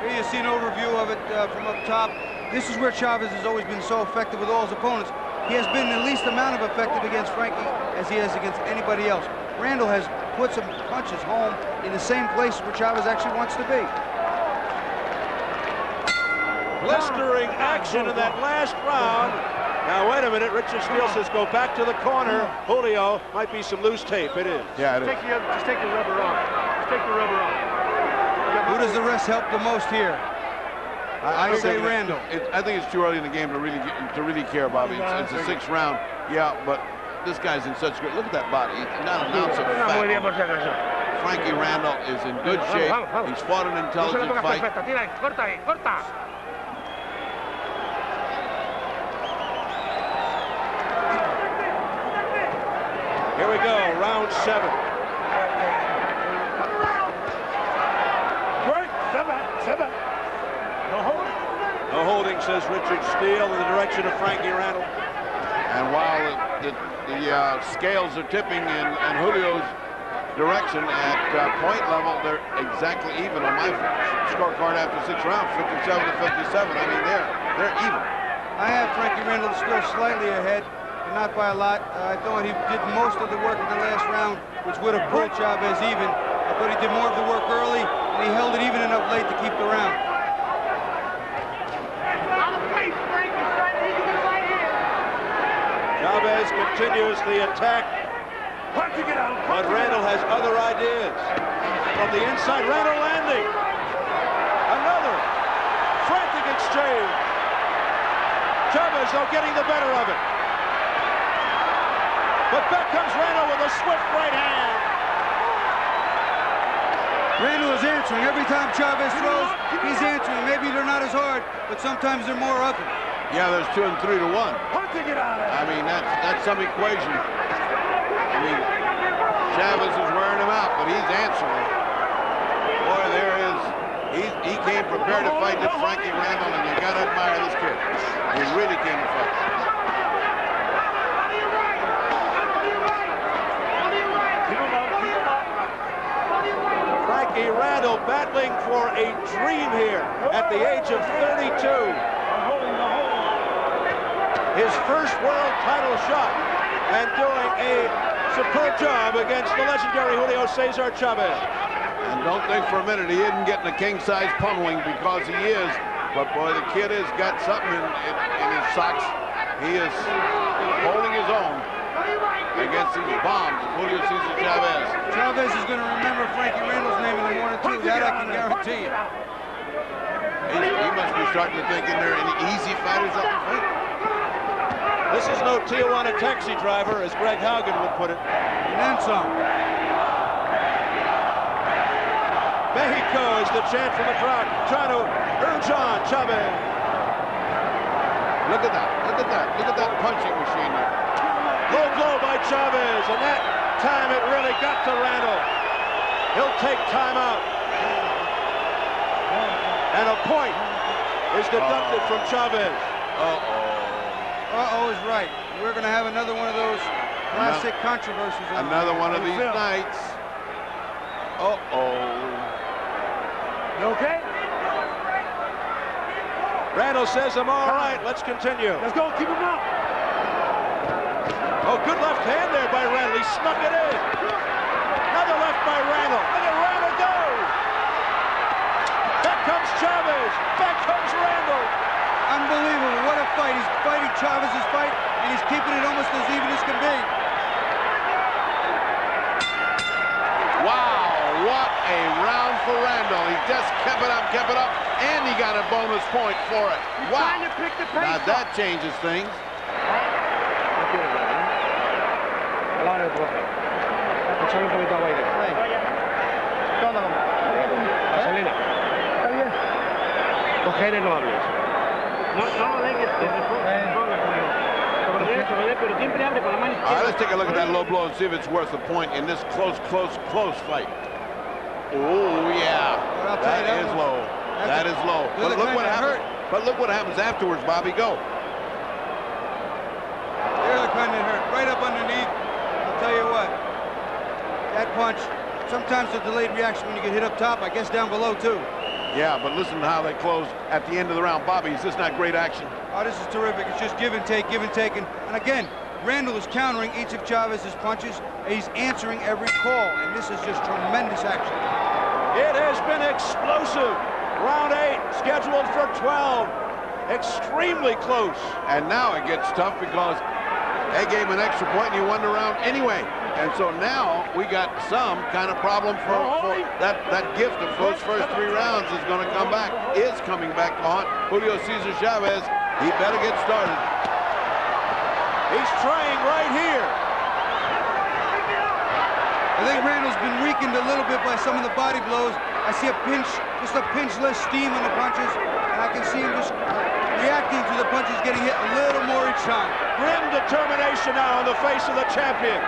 Here you see an overview of it from up top. This is where Chavez has always been so effective with all his opponents. He has been the least amount of effective against Frankie as he has against anybody else. Randall has put some punches home in the same place where Chavez actually wants to be. Blistering action in that last round. Now, wait a minute. Richard Steele says go back to the corner. Julio, might be some loose tape. It is. Yeah, it is. Just take the rubber off. Just take the rubber off. Who does the rest help the most here? I say Randall. I think it's too early in the game to really care, Bobby. It's a 6th round. Yeah, but this guy's in such good. Look at that body. He's not an ounce of fat. Frankie Randall is in good shape. He's fought an intelligent fight. Here we go, round 7. No holding, says Richard Steele, in the direction of Frankie Randall. And while the scales are tipping in Julio's direction at point level, they're exactly even on my scorecard after 6 rounds, 57 to 57. I mean, they're even. I have Frankie Randall still slightly ahead, but not by a lot. I thought he did most of the work in the last round, which would have pulled Chavez even. I thought he did more of the work early, and he held it even enough late to keep the round. Chavez continues the attack, but Randall has other ideas. From the inside, Randall landing. Another frantic exchange. Chavez, though, getting the better of it. But back comes Randall with a swift right hand. Randall is answering. Every time Chavez throws, he's answering. Maybe they're not as hard, but sometimes they're more of them. Yeah, there's 2 and 3 to 1. I mean, that's some equation. mean, Chavez is wearing him out, but he's answering. Boy, there is. He came prepared to fight this Frankie Randall, and you got to admire this kid. He really came to fight. Frankie Randall battling for a dream here at the age of 32. His first world title shot, and doing a superb job against the legendary Julio Cesar Chavez. And don't think for a minute he isn't getting a king-size pummeling, because he is. But boy, the kid has got something in his socks. He is holding his own against these bombs of Julio Cesar Chavez. Chavez is going to remember Frankie Randall's name in the morning, too. That I can guarantee you. He must be starting to think, in there any easy fighters up in front. This is no Tijuana taxi driver, as Greg Haugen would put it. And then some. Mexico is the chant from the crowd, trying to urge on Chavez. Look at that, look at that, look at that punching machine there. Low blow by Chavez, and that time it really got to Randall. He'll take time out. And a point is deducted from Chavez. Uh-oh is right. We're going to have another one of those classic controversies. Another one of these nights. You okay? Randall says, I'm all right. Let's continue. Let's go. Keep him up. Oh, good left hand there by Randall. He snuck it in. Another left by Randall. Look at Randall go. Back comes Chavez. Back comes Randall. Unbelievable. What a fight. He's fighting Chavez's fight, and he's keeping it almost as even as can be. Wow, what a round for Randall. He just kept it up, and he got a bonus point for it. Wow. Now that changes things. All right, let's take a look at that low blow and see if it's worth a point in this close fight. Oh, yeah. That is low. That is low. But look what happens. But look what happens afterwards, Bobby. Go. They're the kind that hurt. Right up underneath. I'll tell you what. That punch, sometimes a delayed reaction when you get hit up top. I guess down below, too. Yeah, but listen to how they close at the end of the round. Bobby, is this not great action? Oh, this is terrific. It's just give and take, give and take. And again, Randall is countering each of Chavez's punches. He's answering every call, and this is just tremendous action. It has been explosive. Round 8, scheduled for 12. Extremely close. And now it gets tough because they gave him an extra point and he won the round anyway. And so now we got some kind of problem for that gift of those first 3 rounds is going to come back, is coming back to haunt Julio Cesar Chavez. He better get started. He's trying right here. I think Randall's been weakened a little bit by some of the body blows. I see a pinch, just a pinch less steam on the punches, and I can see him just reacting to the punches, getting hit a little more each time. Grim determination now on the face of the champion.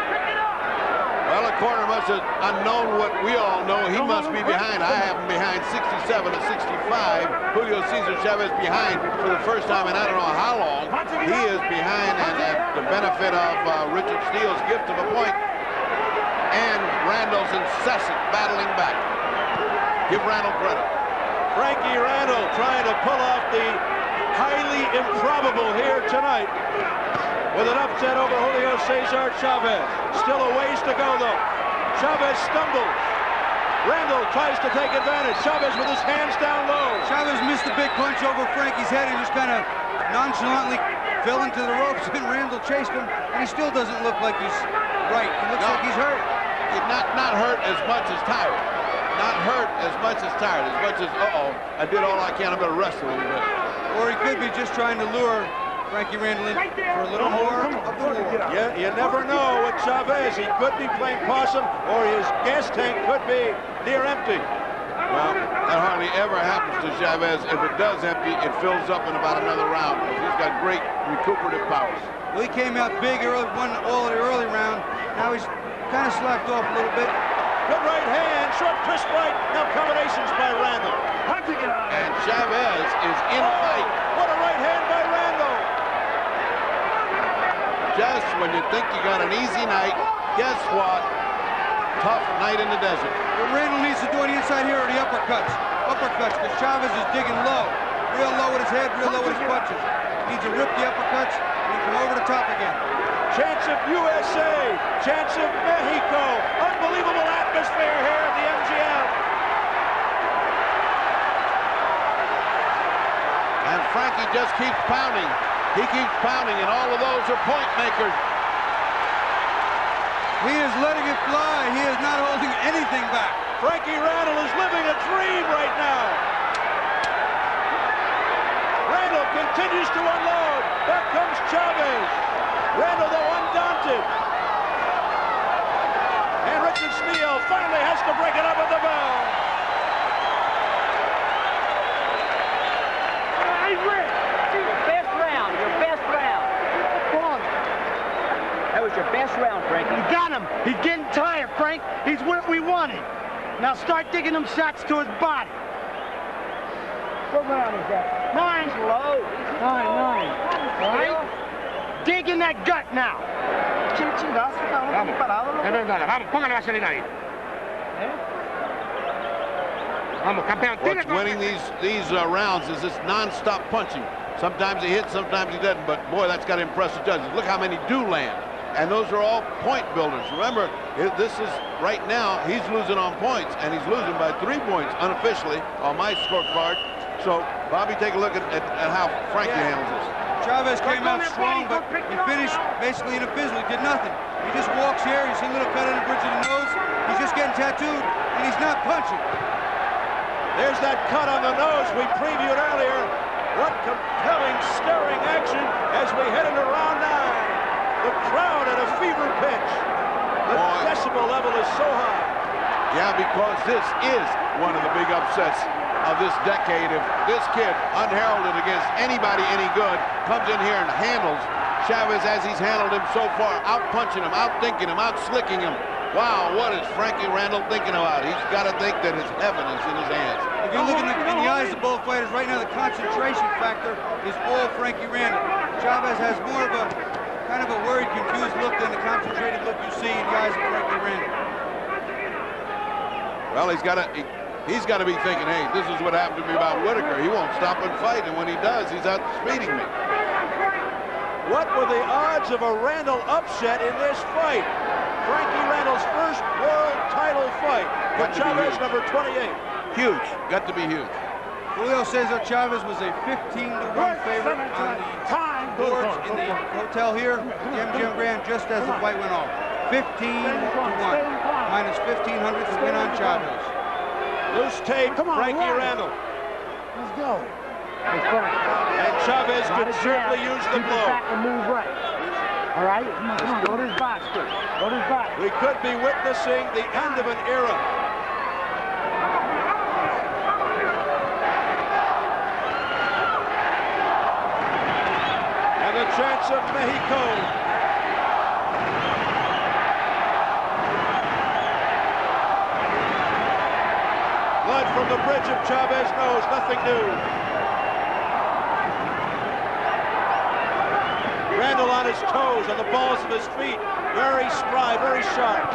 Well, the corner must have unknown what we all know. He must be behind. I have him behind 67 to 65. Julio Cesar Chavez behind for the first time in I don't know how long. He is behind, and at the benefit of Richard Steele's gift of a point and Randall's incessant battling back. Give Randall credit. Frankie Randall trying to pull off the highly improbable here tonight with an upset over Julio Cesar Chavez. Still a ways to go, though. Chavez stumbles. Randall tries to take advantage. Chavez with his hands down low. Chavez missed a big punch over Frankie's head and just kind of nonchalantly fell into the ropes, and Randall chased him, and he still doesn't look like he's right. He looks like he's hurt. Not hurt as much as tired. Not hurt as much as tired. As much as, I did all I can. I'm going to rest a little bit. Or he could be just trying to lure Frankie Randall in for a little more of the war. Yeah, you never know with Chavez. He could be playing possum, or his gas tank could be near empty. Well, That hardly ever happens to Chavez. If it does empty, it fills up in about another round. He's got great recuperative powers. Well, he came out big early, won all of the early round. Now he's kind of slacked off a little bit. Good right hand, short twist right. Now combinations by Randall. And Chavez is in a fight. What a right hand by Randall. Just when you think you got an easy night, guess what? Tough night in the desert. What Randall needs to do on the inside here are the uppercuts. Uppercuts, because Chavez is digging low. Real low with his head, real low with his punches. He needs to rip the uppercuts and come over the top again. Chance of USA, chance of Mexico. Unbelievable atmosphere here at the MGM. And Frankie just keeps pounding. He keeps pounding, and all of those are point makers. He is letting it fly. He is not holding anything back. Frankie Randall is living a dream right now. Randall continues to unload. Back comes Chavez. Randall, though, undaunted. And Richard Steele finally has to break it up with the bell. Your best round, Frankie. You got him. He's getting tired, Frank. He's what we wanted. Now start digging them shots to his body. What round is that? 9. Low. 9. All right? Dig in that gut now. Vamos, póngale vaselina ahí. Vamos, campeón. What's winning these rounds is this non-stop punching. Sometimes he hits, sometimes he doesn't, but boy, that's got to impress the judges. Look how many do land. And those are all point builders. Remember, this is right now, he's losing on points, and he's losing by 3 points unofficially on my scorecard. So, Bobby, take a look at how Frankie handles this. Chavez came out strong, but he finished basically in a fizzle. He did nothing. He just walks here. You see a little cut on the bridge of the nose. He's just getting tattooed, and he's not punching. There's that cut on the nose we previewed earlier. What compelling, stirring action as we head into round 9. The crowd at a fever pitch. The decibel level is so high. Yeah, because this is one of the big upsets of this decade. If this kid, unheralded against anybody any good, comes in here and handles Chavez as he's handled him so far, out-punching him, out-thinking him, out-slicking him. Wow, what is Frankie Randall thinking about? He's got to think that his heaven is in his hands. If you look in the eyes of both fighters right now, the concentration factor is all Frankie Randall. Chavez has more of a kind of a worried, confused look than the concentrated look you see in the eyes of Frankie Randall. Well, he's got to be thinking, hey, this is what happened to me about Whitaker. He won't stop and fight, and when he does, he's out speeding me. What were the odds of a Randall upset in this fight? Frankie Randall's first world title fight for Chavez, number 28. Huge. Got to be huge. Julio Cesar Chavez was a 15-to-1 favorite on the boards in the hotel here, the MGM Grand, just as the fight went off. 15-to-1, minus 1,500 to win on Chavez. Loose tape, Frankie Randall. Let's go. And Chavez could certainly use the blow. And move right. All right? Come on, go to his box, quick. Go to his box. We could be witnessing the end of an era. And the chance of Mexico. Blood from the bridge of Chavez nose, nothing new. Randall on his toes, on the balls of his feet. Very spry, very sharp.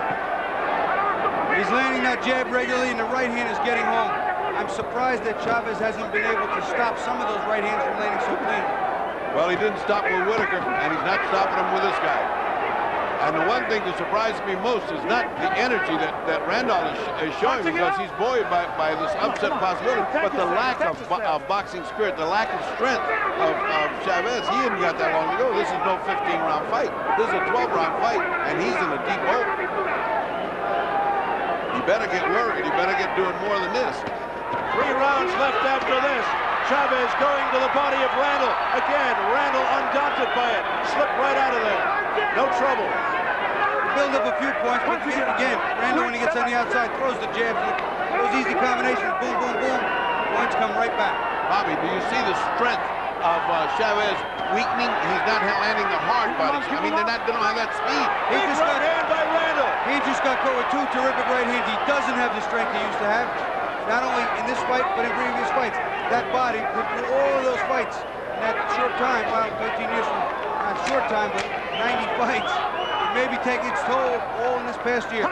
He's landing that jab regularly, and the right hand is getting home. I'm surprised that Chavez hasn't been able to stop some of those right hands from landing so clean. Well, he didn't stop with Whitaker, and he's not stopping him with this guy. And the one thing that surprises me most is not the energy that Randall is showing, because he's buoyed by this upset possibility, but the lack of boxing spirit, the lack of strength of Chavez. He hadn't got that long to go. This is no 15-round fight. This is a 12-round fight, and he's in a deep hole. He better get working. He better get doing more than this. 3 rounds left after this. Chavez going to the body of Randall. Again, Randall undaunted by it. Slipped right out of there. No trouble. Build up a few points, but again, Randall, when he gets on the outside, throws the jabs. Those easy combinations, boom, boom, boom, points come right back. Bobby, do you see the strength of Chavez weakening? He's not landing the hard bodies. I mean, they don't have that speed. Big right hand by Randall. He just got caught with 2 terrific right hands. He doesn't have the strength he used to have, not only in this fight, but in previous fights. That body, through all of those fights, in that short time, well, 13 years, not short time, but 90 fights, it may be taking its toll all in this past year.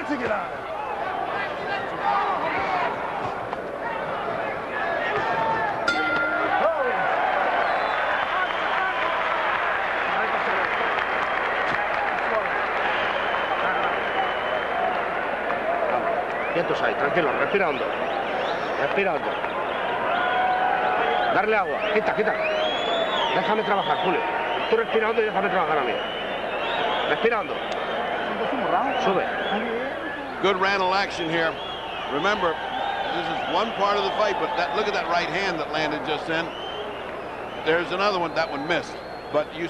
Quietos ahí, tranquilo, respira hondo. Respira hondo. Darle agua, quita. Déjame trabajar, Julio. Tú respira hondo y déjame trabajar a mí. Respira hondo. Sube. Good Randall action here. Remember, this is one part of the fight, but look at that right hand that landed just then. There's another one, that one missed. But you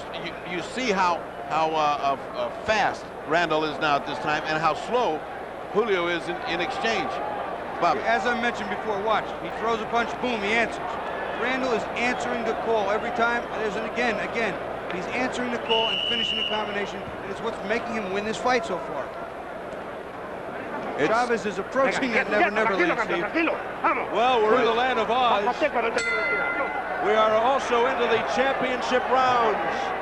see how fast Randall is now at this time and how slow Julio is in exchange. Bob. As I mentioned before, watch. He throws a punch, boom, he answers. Randall is answering the call every time. Again, he's answering the call and finishing the combination, and it's what's making him win this fight so far. Chavez is approaching that never leaves, Steve. Well, we're in the land of Oz. We are also into the championship rounds.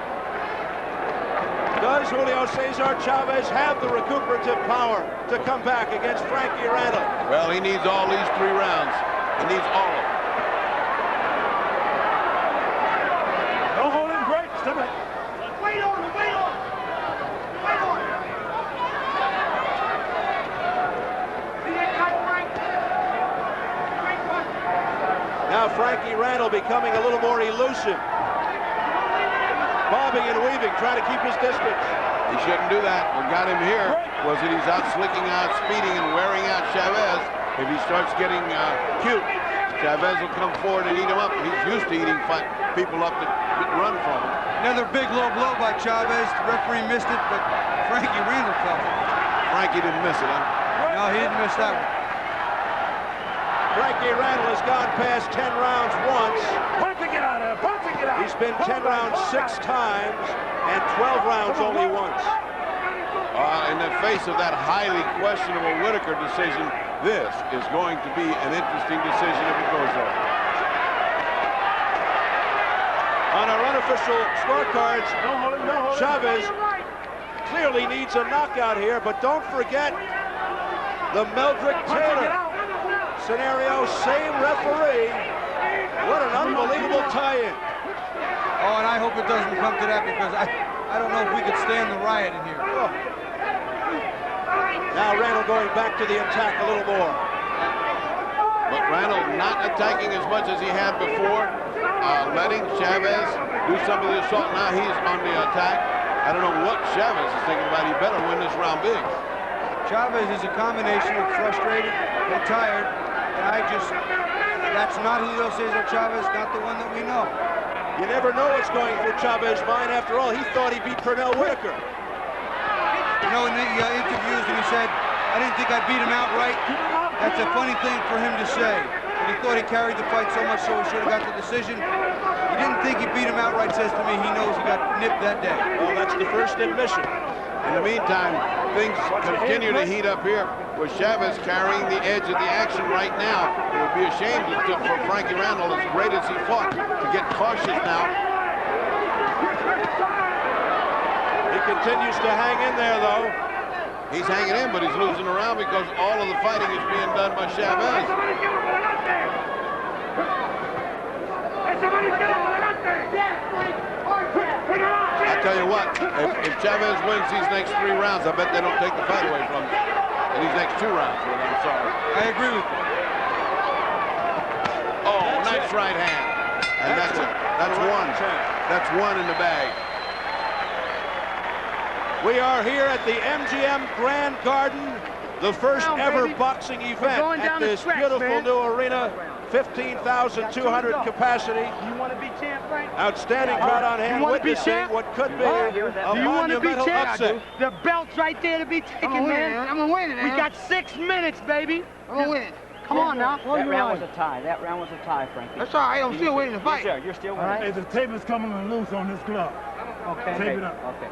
Does Julio Cesar Chavez have the recuperative power to come back against Frankie Randall? Well, he needs all these 3 rounds. He needs all of them. No holding break. Step it. Wait on him. Now Frankie Randall becoming a little more elusive. Bobbing and weaving, trying to keep his distance. He shouldn't do that. What got him here was that he's out slicking out, speeding, and wearing out Chavez. If he starts getting cute, Chavez will come forward and eat him up. He's used to eating people up that run from him. Another big low blow by Chavez. The referee missed it, but Frankie Randall felt it. Frankie didn't miss it, huh? No, he didn't miss that one. Frankie Randall has gone past 10 rounds once. Punching it out of there. He's been 10 rounds 6 times and 12 rounds only once. In the face of that highly questionable Whitaker decision, this is going to be an interesting decision if it goes over. On our unofficial scorecards, Chavez clearly needs a knockout here, but don't forget the Meldrick Taylor scenario, same referee. What an unbelievable tie-in. Oh, and I hope it doesn't come to that, because I don't know if we could stand the riot in here. Oh. Now Randall going back to the attack a little more. But Randall not attacking as much as he had before, letting Chavez do some of the assault. Now he's on the attack. I don't know what Chavez is thinking about. He better win this round big. Chavez is a combination of frustrated and tired, and that's not Julio Cesar Chavez, not the one that we know. You never know what's going through Chavez's mind. After all, he thought he beat Pernell Whitaker. You know, in the interviews, when he said, I didn't think I beat him outright, that's a funny thing for him to say. But he thought he carried the fight so much so he should have got the decision. He didn't think he beat him outright, says to me. He knows he got nipped that day. Well, that's the first admission. In the meantime, things continue to heat up here with Chavez carrying the edge of the action right now. It would be a shame for Frankie Randall, as great as he fought, to get cautious now. He continues to hang in there, though. He's hanging in, but he's losing around because all of the fighting is being done by Chavez. I tell you what, if Chavez wins these next 3 rounds, I bet they don't take the fight away from him. In these next 2 rounds, I'm sorry. I agree with you. Oh, nice right hand. And that's one. That's one in the bag. We are here at the MGM Grand Garden, the first ever boxing event at this beautiful new arena. 15,200 capacity. You want to be champ, Frank? Outstanding crowd on hand, witnessing what could be a monumental upset. The belt's right there to be taken, man. I'm gonna win it, man. We got 6 minutes, baby. I'm gonna win it. Come on now. That round was a tie. That round was a tie, Frankie. That's all right. I'm still waiting to fight. Yes, sir. You're still waiting. Hey, the tape is coming loose on this glove. Okay. Tape it up. Okay.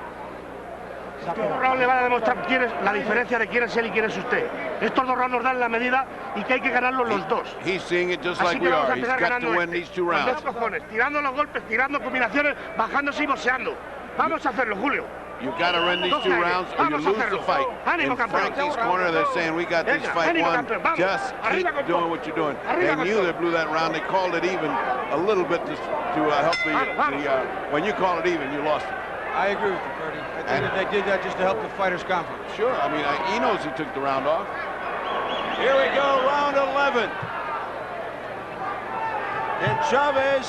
Estos dos rounds le van a demostrar la diferencia de quién es él y quién es usted. Estos dos rounds nos dan la medida y que hay que ganarlos los dos. He's seeing it just Así like que we vamos a are. He's empezar got ganando to win these 2 rounds. Con 2 cojones, tirando los golpes, tirando combinaciones, bajándose y boxeando. Vamos a hacerlo, Julio. You got to win these 2 rounds or you lose the fight. In Frankie's corner, they're saying we got this fight won. Just keep doing what you're doing. They knew they blew that round. They called it even a little bit to help the when you call it even, you lost it. I agree with you, Ferdy. I think that they did that just to help the fighter's confidence. Sure. I mean, he knows he took the round off. Here we go, round 11. And Chavez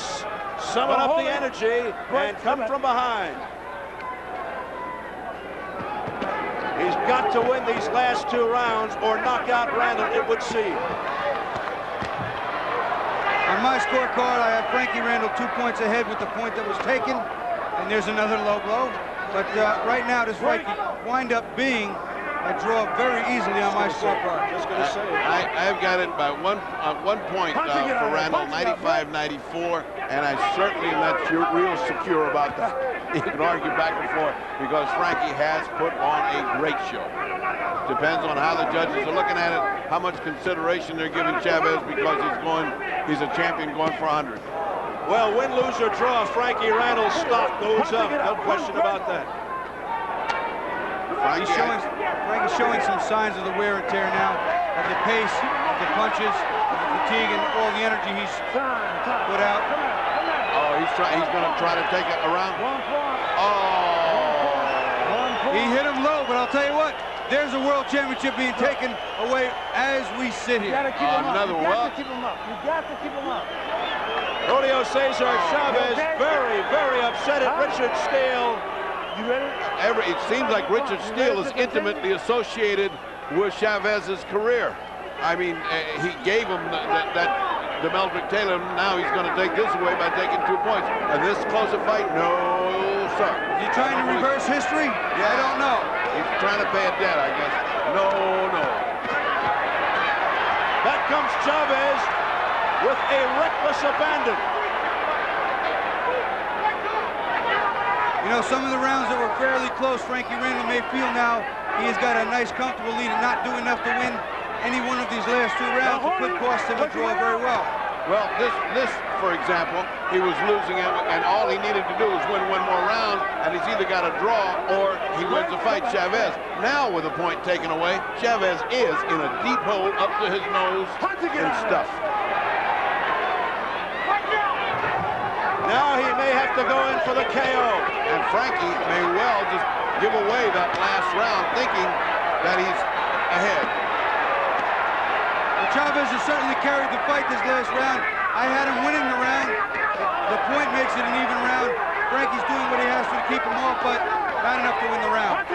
summon up the energy and come from behind. He's got to win these last 2 rounds or knock out Randall, it would seem. On my scorecard, I have Frankie Randall 2 points ahead with the point that was taken. And there's another low blow. But right now, this fight could wind up being a draw very easily on my scorecard. Just going to say. I've got it by one point for Randall, 95-94, and I certainly am not real secure about that. You can argue back and forth because Frankie has put on a great show. Depends on how the judges are looking at it, how much consideration they're giving Chavez because he's a champion going for 100. Well, win, lose, or draw, Frankie Randall's stock goes up. No question about that. Frankie's showing some signs of the wear and tear now, of the pace, of the punches, of the fatigue, and all the energy he's put out. Oh, he's going to try to take it around. Oh. He hit him low, but I'll tell you what, there's a world championship being taken away as we sit here. You gotta keep him up. Another You got to keep him up. You got to keep him up. Julio Cesar Chavez very, very upset at Richard Steele. You ready? It seems like Richard Steele is intimately associated with Chavez's career. I mean, he gave him that Demeldrick Taylor. Now he's going to take this away by taking 2 points. And this close a fight? No, sir. Is he trying to reverse history? Yeah, I don't know. He's trying to pay a debt, I guess. No. Back comes Chavez with a reckless abandon. You know, some of the rounds that were fairly close, Frankie Randall may feel now he has got a nice, comfortable lead and not do enough to win any one of these last 2 rounds. It could cost him a draw very well. Well, this, for example, he was losing it, and all he needed to do was win 1 more round, and he's either got a draw or he wins the fight, Chavez. Now, with a point taken away, Chavez is in a deep hole up to his nose in stuff. Now he may have to go in for the KO. And Frankie may well just give away that last round thinking that he's ahead. Well, Chavez has certainly carried the fight this last round. I had him winning the round. The point makes it an even round. Frankie's doing what he has to keep him off, but not enough to win the round.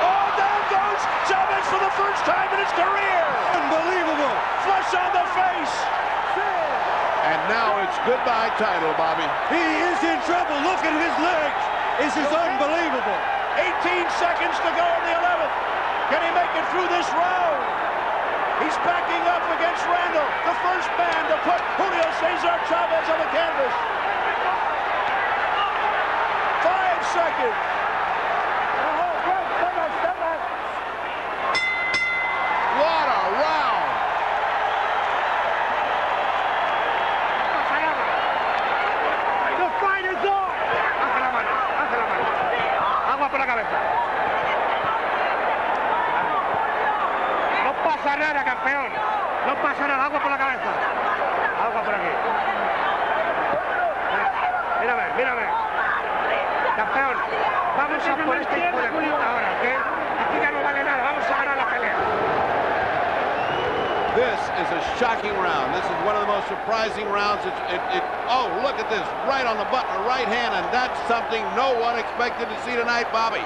Oh, down goes Chavez for the first time in his career. Unbelievable. Flush on the face. And now it's goodbye title, Bobby. He is in trouble. Look at his legs. This is unbelievable. 18 seconds to go in the 11th. Can he make it through this round? He's backing up against Randall, the first man to put Julio Cesar Chavez on the canvas. 5 seconds. What a round. The fight is on. Baja la mano. Agua por la cabeza. No pasa nada, campeón. No pasa nada. Agua por la cabeza. Agua por aquí. Mírame. Campeón, vamos a por este hijo de puta ahora, ¿ok? Aquí ya no vale nada. Vamos a ganar la pelea. This is a shocking round. This is one of the most surprising rounds. Oh, look at this. Right on the button, right hand, and that's something no one expected to see tonight, Bobby.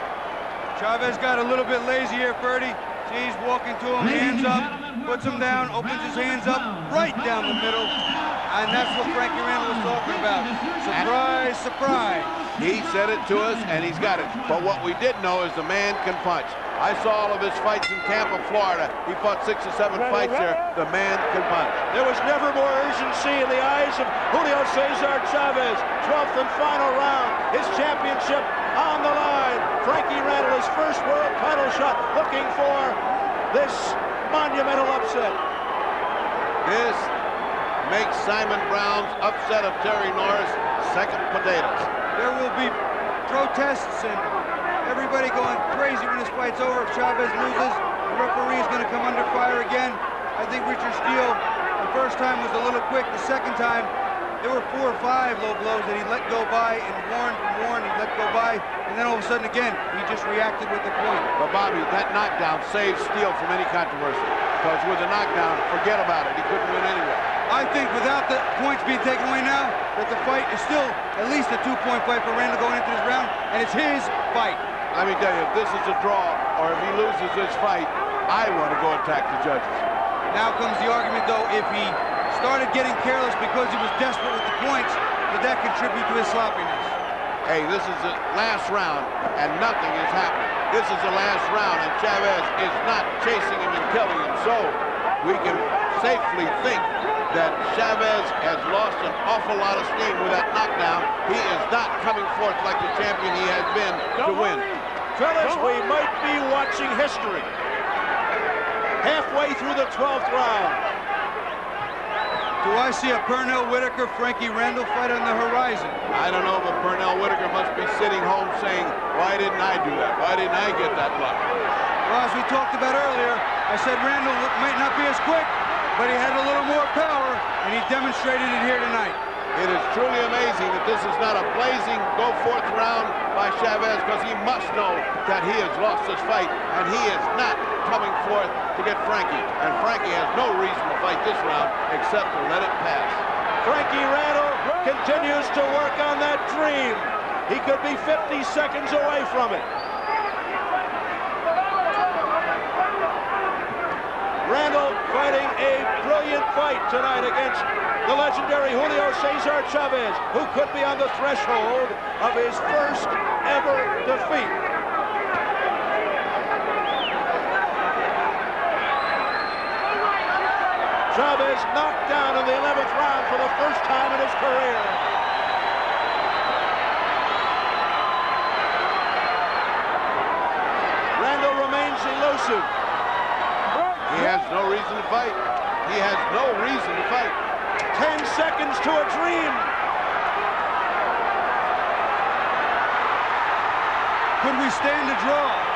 Chavez got a little bit lazy here, Ferdy. See, he's walking to him, hands up, puts him down, opens his hands up, right down the middle. And that's what Frankie Randall was talking about. Surprise, surprise. He said it to us, and he's got it. But what we did know is the man can punch. I saw all of his fights in Tampa, Florida. He fought 6 or 7 fights there. The man can punch. There was never more urgency in the eyes of Julio Cesar Chavez. 12th and final round. His championship on the line. Frankie Randall, his first world title shot, looking for this monumental upset. This makes Simon Brown's upset of Terry Norris second potatoes. There will be protests and everybody going crazy when this fight's over. If Chavez loses, the referee is going to come under fire again. I think Richard Steele, the first time was a little quick. The second time, there were 4 or 5 low blows that he let go by and warned, he let go by. And then all of a sudden again, he just reacted with the point. But Bobby, that knockdown saved Steele from any controversy. Because with the knockdown, forget about it. He couldn't win anyway. I think without the points being taken away now, that the fight is still at least a 2-point fight for Randall going into this round, and it's his fight. Let me tell you, if this is a draw, or if he loses this fight, I want to go attack the judges. Now comes the argument, though, if he started getting careless because he was desperate with the points, did that contribute to his sloppiness? Hey, this is the last round, and nothing is happening. This is the last round, and Chavez is not chasing him and killing him. So we can safely think that Chavez has lost an awful lot of steam with that knockdown. He is not coming forth like the champion he has been to win. Fellas, we might be watching history. Halfway through the 12th round. Do I see a Pernell Whitaker, Frankie Randall fight on the horizon? I don't know, but Pernell Whitaker must be sitting home saying, why didn't I do that? Why didn't I get that luck? Well, as we talked about earlier, I said Randall might not be as quick, but he had a little more power, and he demonstrated it here tonight. It is truly amazing that this is not a blazing go-forth round by Chavez, because he must know that he has lost this fight, and he is not coming forth to get Frankie. And Frankie has no reason to fight this round except to let it pass. Frankie Randall continues to work on that dream. He could be 50 seconds away from it. Randall fighting a brilliant fight tonight against the legendary Julio Cesar Chavez, who could be on the threshold of his first ever defeat. Chavez knocked down in the 11th round for the first time in his career. Randall remains elusive. He has no reason to fight. He has no reason to fight. 10 seconds to a dream. Could we stand a draw?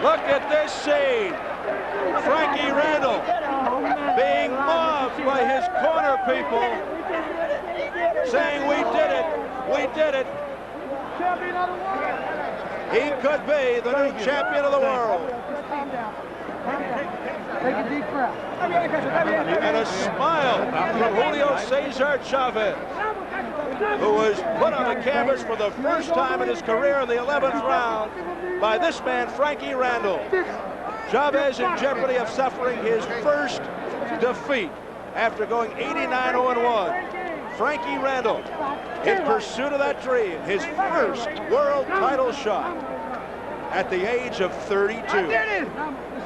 Look at this scene. Frankie Randall being mobbed by his corner people, saying, we did it, we did it. He could be the new champion of the world. Take a deep breath. And a smile from Julio Cesar Chavez, who was put on the canvas for the first time in his career in the 11th round by this man, Frankie Randall. Chavez in jeopardy of suffering his first defeat after going 89-0-1. Frankie Randall in pursuit of that dream, his first world title shot at the age of 32. I did it!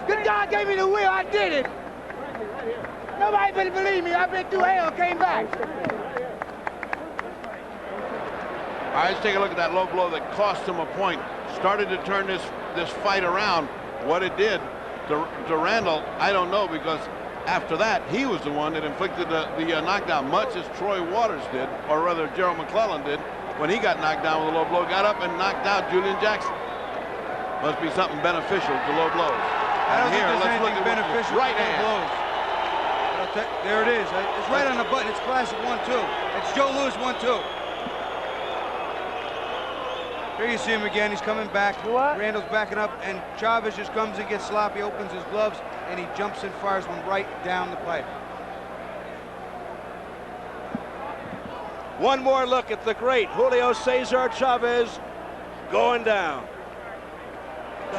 Good God gave me the will, I did it! Nobody better believe me, I've been through hell, came back. All right, let's take a look at that low blow that cost him a point. Started to turn this fight around. What it did to Randall, I don't know, because after that, he was the one that inflicted the knockdown, much as Troy Waters did, or rather Gerald McClellan did, when he got knocked down with a low blow, got up and knocked out Julian Jackson. Must be something beneficial to low blows. I don't think there's anything beneficial right to low blows. There it is. It's right on the button. It's classic 1-2. It's Joe Louis 1-2. Here you see him again. He's coming back. Randall's backing up, and Chavez just comes and gets sloppy, opens his gloves, and he jumps and fires one right down the pipe. One more look at the great Julio Cesar Chavez going down.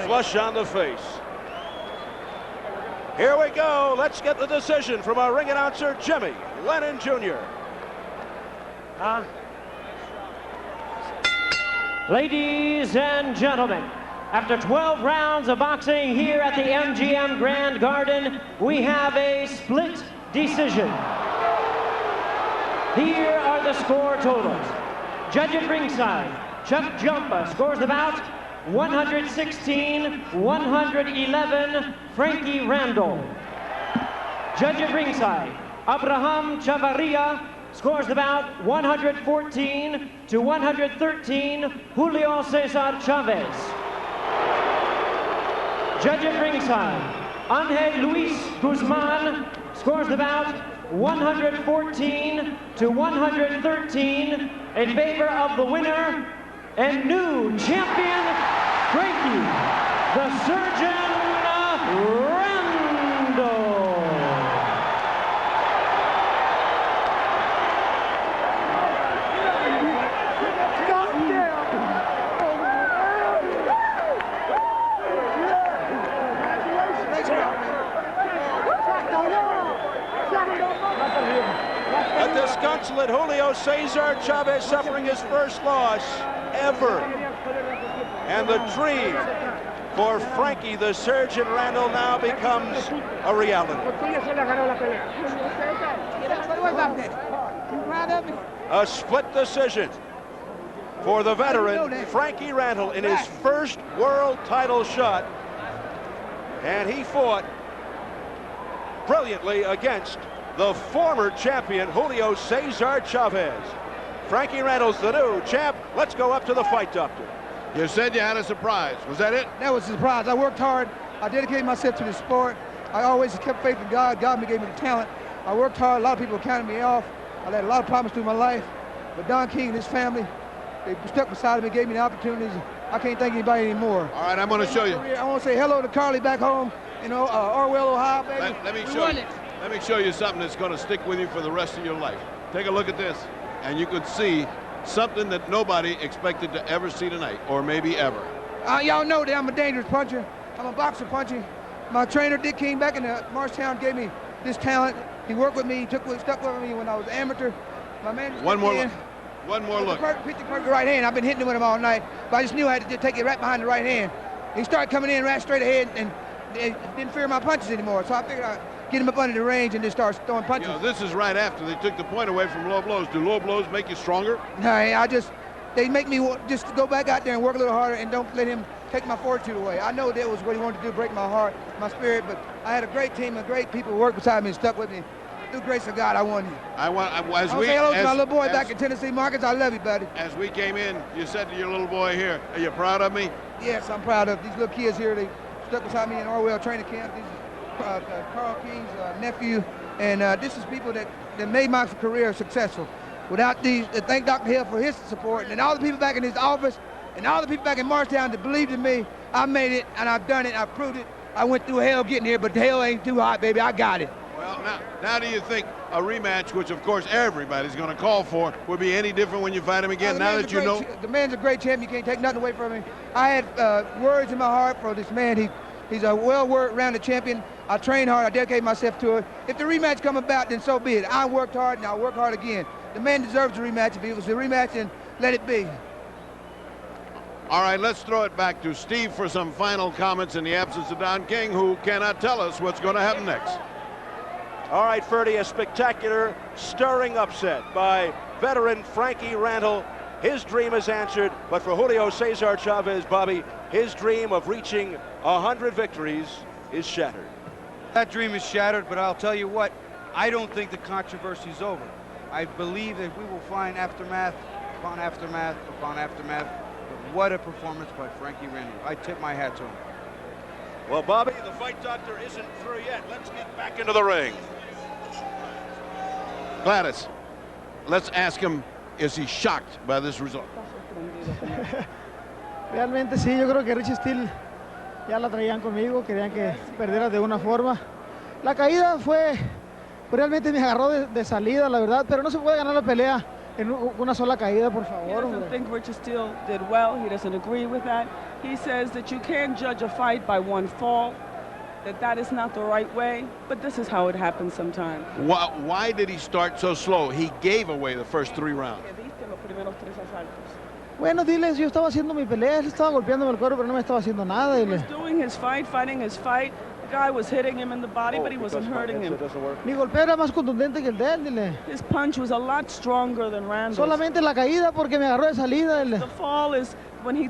Flush on the face. Here we go. Let's get the decision from our ring announcer, Jimmy Lennon Jr. Ladies and gentlemen, after 12 rounds of boxing here at the MGM Grand Garden, we have a split decision. Here are the score totals. Judge at ringside, Chuck Jumpa scores the bout 116-111, Frankie Randall. Judge at ringside, Abraham Chavarria scores the bout 114-113, Julio Cesar Chavez. Judge at ringside, Angel Luis Guzman scores the bout 114-113 in favor of the winner and new champion, Frankie, the Surgeon Randall. A disconsolate Julio Cesar Chavez suffering his first loss ever. And the dream for Frankie the Surgeon Randall now becomes a reality. A split decision for the veteran Frankie Randall in his first world title shot. And he fought brilliantly against the former champion Julio Cesar Chavez. Frankie Randall's the new champ. Let's go up to the fight doctor. You said you had a surprise. Was that it? That was a surprise. I worked hard. I dedicated myself to the sport. I always kept faith in God. God gave me the talent. I worked hard. A lot of people counted me off. I had a lot of problems through my life. But Don King and his family, they stuck beside me, gave me the opportunities. I can't thank anybody anymore. All right, I'm going to show you. I want to say hello to Carly back home, Orwell, Ohio, baby. Let me show you. Let me show you something that's going to stick with you for the rest of your life. Take a look at this, and you could see something that nobody expected to ever see tonight, or maybe ever. Y'all know that I'm a dangerous puncher. I'm a boxer puncher. My trainer, Dick King, back in Marshtown, gave me this talent. He worked with me, stuck with me when I was amateur. My man. One more look. One more look. Picked the perfect right hand. I've been hitting with him all night, but I just knew I had to take it right behind the right hand. He started coming in right straight ahead and didn't fear my punches anymore. So I figured I'd get him up under the range and just start throwing punches. You know, this is right after they took the point away from low blows. Do low blows make you stronger? No, they make me just go back out there and work a little harder and don't let him take my fortitude away. I know that was what he wanted to do, break my heart, my spirit, but I had a great team of great people who worked beside me and stuck with me. Through the grace of God, I won him. I say hello to my little boy back in Tennessee, Marcus. I love you, buddy. As we came in, you said to your little boy here, are you proud of me? Yes, I'm proud of these little kids here. They stuck beside me in Orwell training camp. This is Carl King's nephew, and this is people that made my career successful. Without these, thank Dr. Hill for his support, and all the people back in his office, and all the people back in Marshtown that believed in me. I made it, and I've done it. I proved it. I went through hell getting here, but hell ain't too hot, baby. I got it. Well, now do you think a rematch, which of course everybody's going to call for, would be any different when you fight him again? Now that you know, the man's a great champ. You can't take nothing away from him. I had words in my heart for this man. He's a well-rounded champion. I trained hard. I dedicated myself to it. If the rematch come about, then so be it. I worked hard, and I'll work hard again. The man deserves a rematch. If it was a rematch, then let it be. All right, let's throw it back to Steve for some final comments in the absence of Don King, who cannot tell us what's going to happen next. All right, Ferdy, a spectacular, stirring upset by veteran Frankie Randall. His dream is answered, but for Julio Cesar Chavez, Bobby, his dream of reaching 100 victories is shattered. That dream is shattered, but I'll tell you what, I don't think the controversy's over. I believe that we will find aftermath upon aftermath upon aftermath. But what a performance by Frankie Randall. I tip my hat to him. Well, Bobby, the fight doctor isn't through yet. Let's get back into the ring. Gladys, let's ask him, is he shocked by this result? Realmente sí, yo creo que Richie Steele ya la traían conmigo, querían que perdiera de una forma. La caída fue, realmente me agarró de salida, la verdad, pero no se puede ganar la pelea en una sola caída, por He favor, doesn't hombre. think Richard Steele did well. He doesn't agree with that. He says that you can't judge a fight by one fall, that is not the right way, but this is how it happens sometimes. Why did he start so slow? He gave away the first 3 rounds. Bueno, diles, yo estaba haciendo mi pelea, él estaba golpeándome el cuerpo, pero no me estaba haciendo nada. He was doing his fight, fighting his fight. The guy was hitting him in the body, but he wasn't hurting him. Mi golpeo era más contundente que el de él, dile. His punch was a lot stronger than Randall's. Solamente la caída porque me agarró de salida. Dile. The fall is when he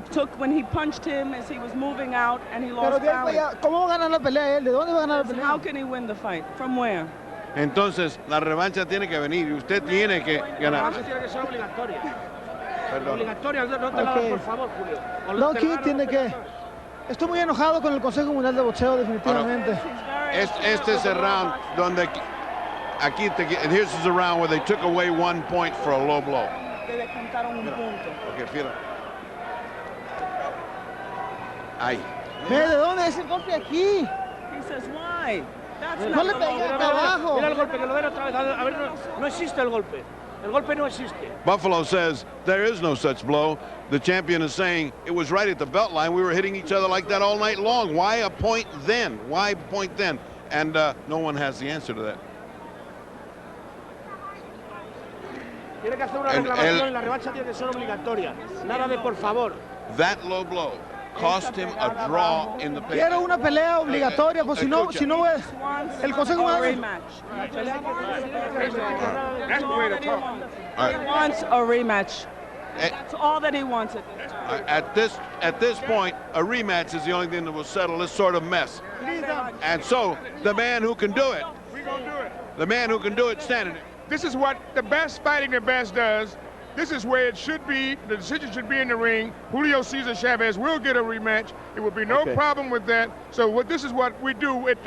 punched him as he was moving out and he lost Pero de él, balance. ¿cómo va a ganar la pelea él? ¿De dónde va a ganar la pelea? How can he win the fight? From where? Entonces, la revancha tiene que venir y usted tiene que ganar. Tiene que ser obligatoria. Perdón. Obligatoria, no te la das, por favor, Julio. O No, te aquí la dan, tiene no te la que... das. Estoy muy enojado con el Consejo Mundial de Boxeo, definitivamente. Este es el round donde aquí here's the round where they took away 1 point for a low blow. Le descontaron un punto. Okay, fíjate. Ahí. ¿De dónde es el golpe aquí? He says, why? That's No not le the pegué law. hasta abajo. Mira el golpe, que lo den otra vez. A ver, no existe el golpe. El golpe no existe. Buffalo says there is no such blow. The champion is saying it was right at the belt line. We were hitting each other like that all night long. Why a point then? Why point then? And no one has the answer to that. Tiene que hacer una reclamación y la revancha tiene que ser obligatoria. Nada de por favor. That low blow cost him a draw in the pay. Quiero una pelea obligatoria, pues si no el Consejo Mundial... That's the way to talk. He wants a rematch. That's all that he wants. At this point, a rematch is the only thing that will settle this sort of mess. And so, the man who can do it, the man who can do it, standing. This is what the best fighting the best does. This is where it should be. The decision should be in the ring. Julio Cesar Chavez will get a rematch. It will be no problem with that. So this is what we do at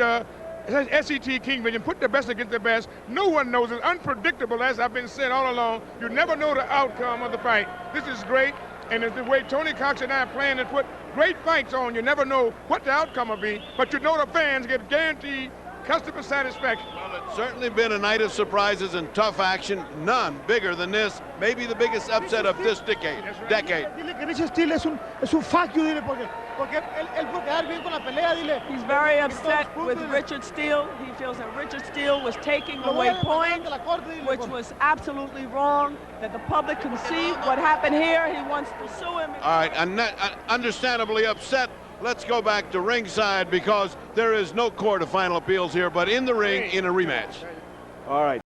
SET Kingdom. Put the best against the best. No one knows. It's unpredictable, as I've been saying all along. You never know the outcome of the fight. This is great. And it's the way Tony Cox and I plan to put great fights on. You never know what the outcome will be. But you know the fans get guaranteed customer satisfaction. Well, it's certainly been a night of surprises and tough action. None bigger than this. Maybe the biggest upset of this decade. Dile que Richard Steele es un fuck you, dile, porque él puede quedar bien con la pelea, dile. He's very upset with Richard Steele. He feels that Richard Steele was taking away points, which was absolutely wrong, that the public can see what happened here. He wants to sue him. All right, understandably upset. Let's go back to ringside because there is no court of final appeals here, but in the ring in a rematch. All right.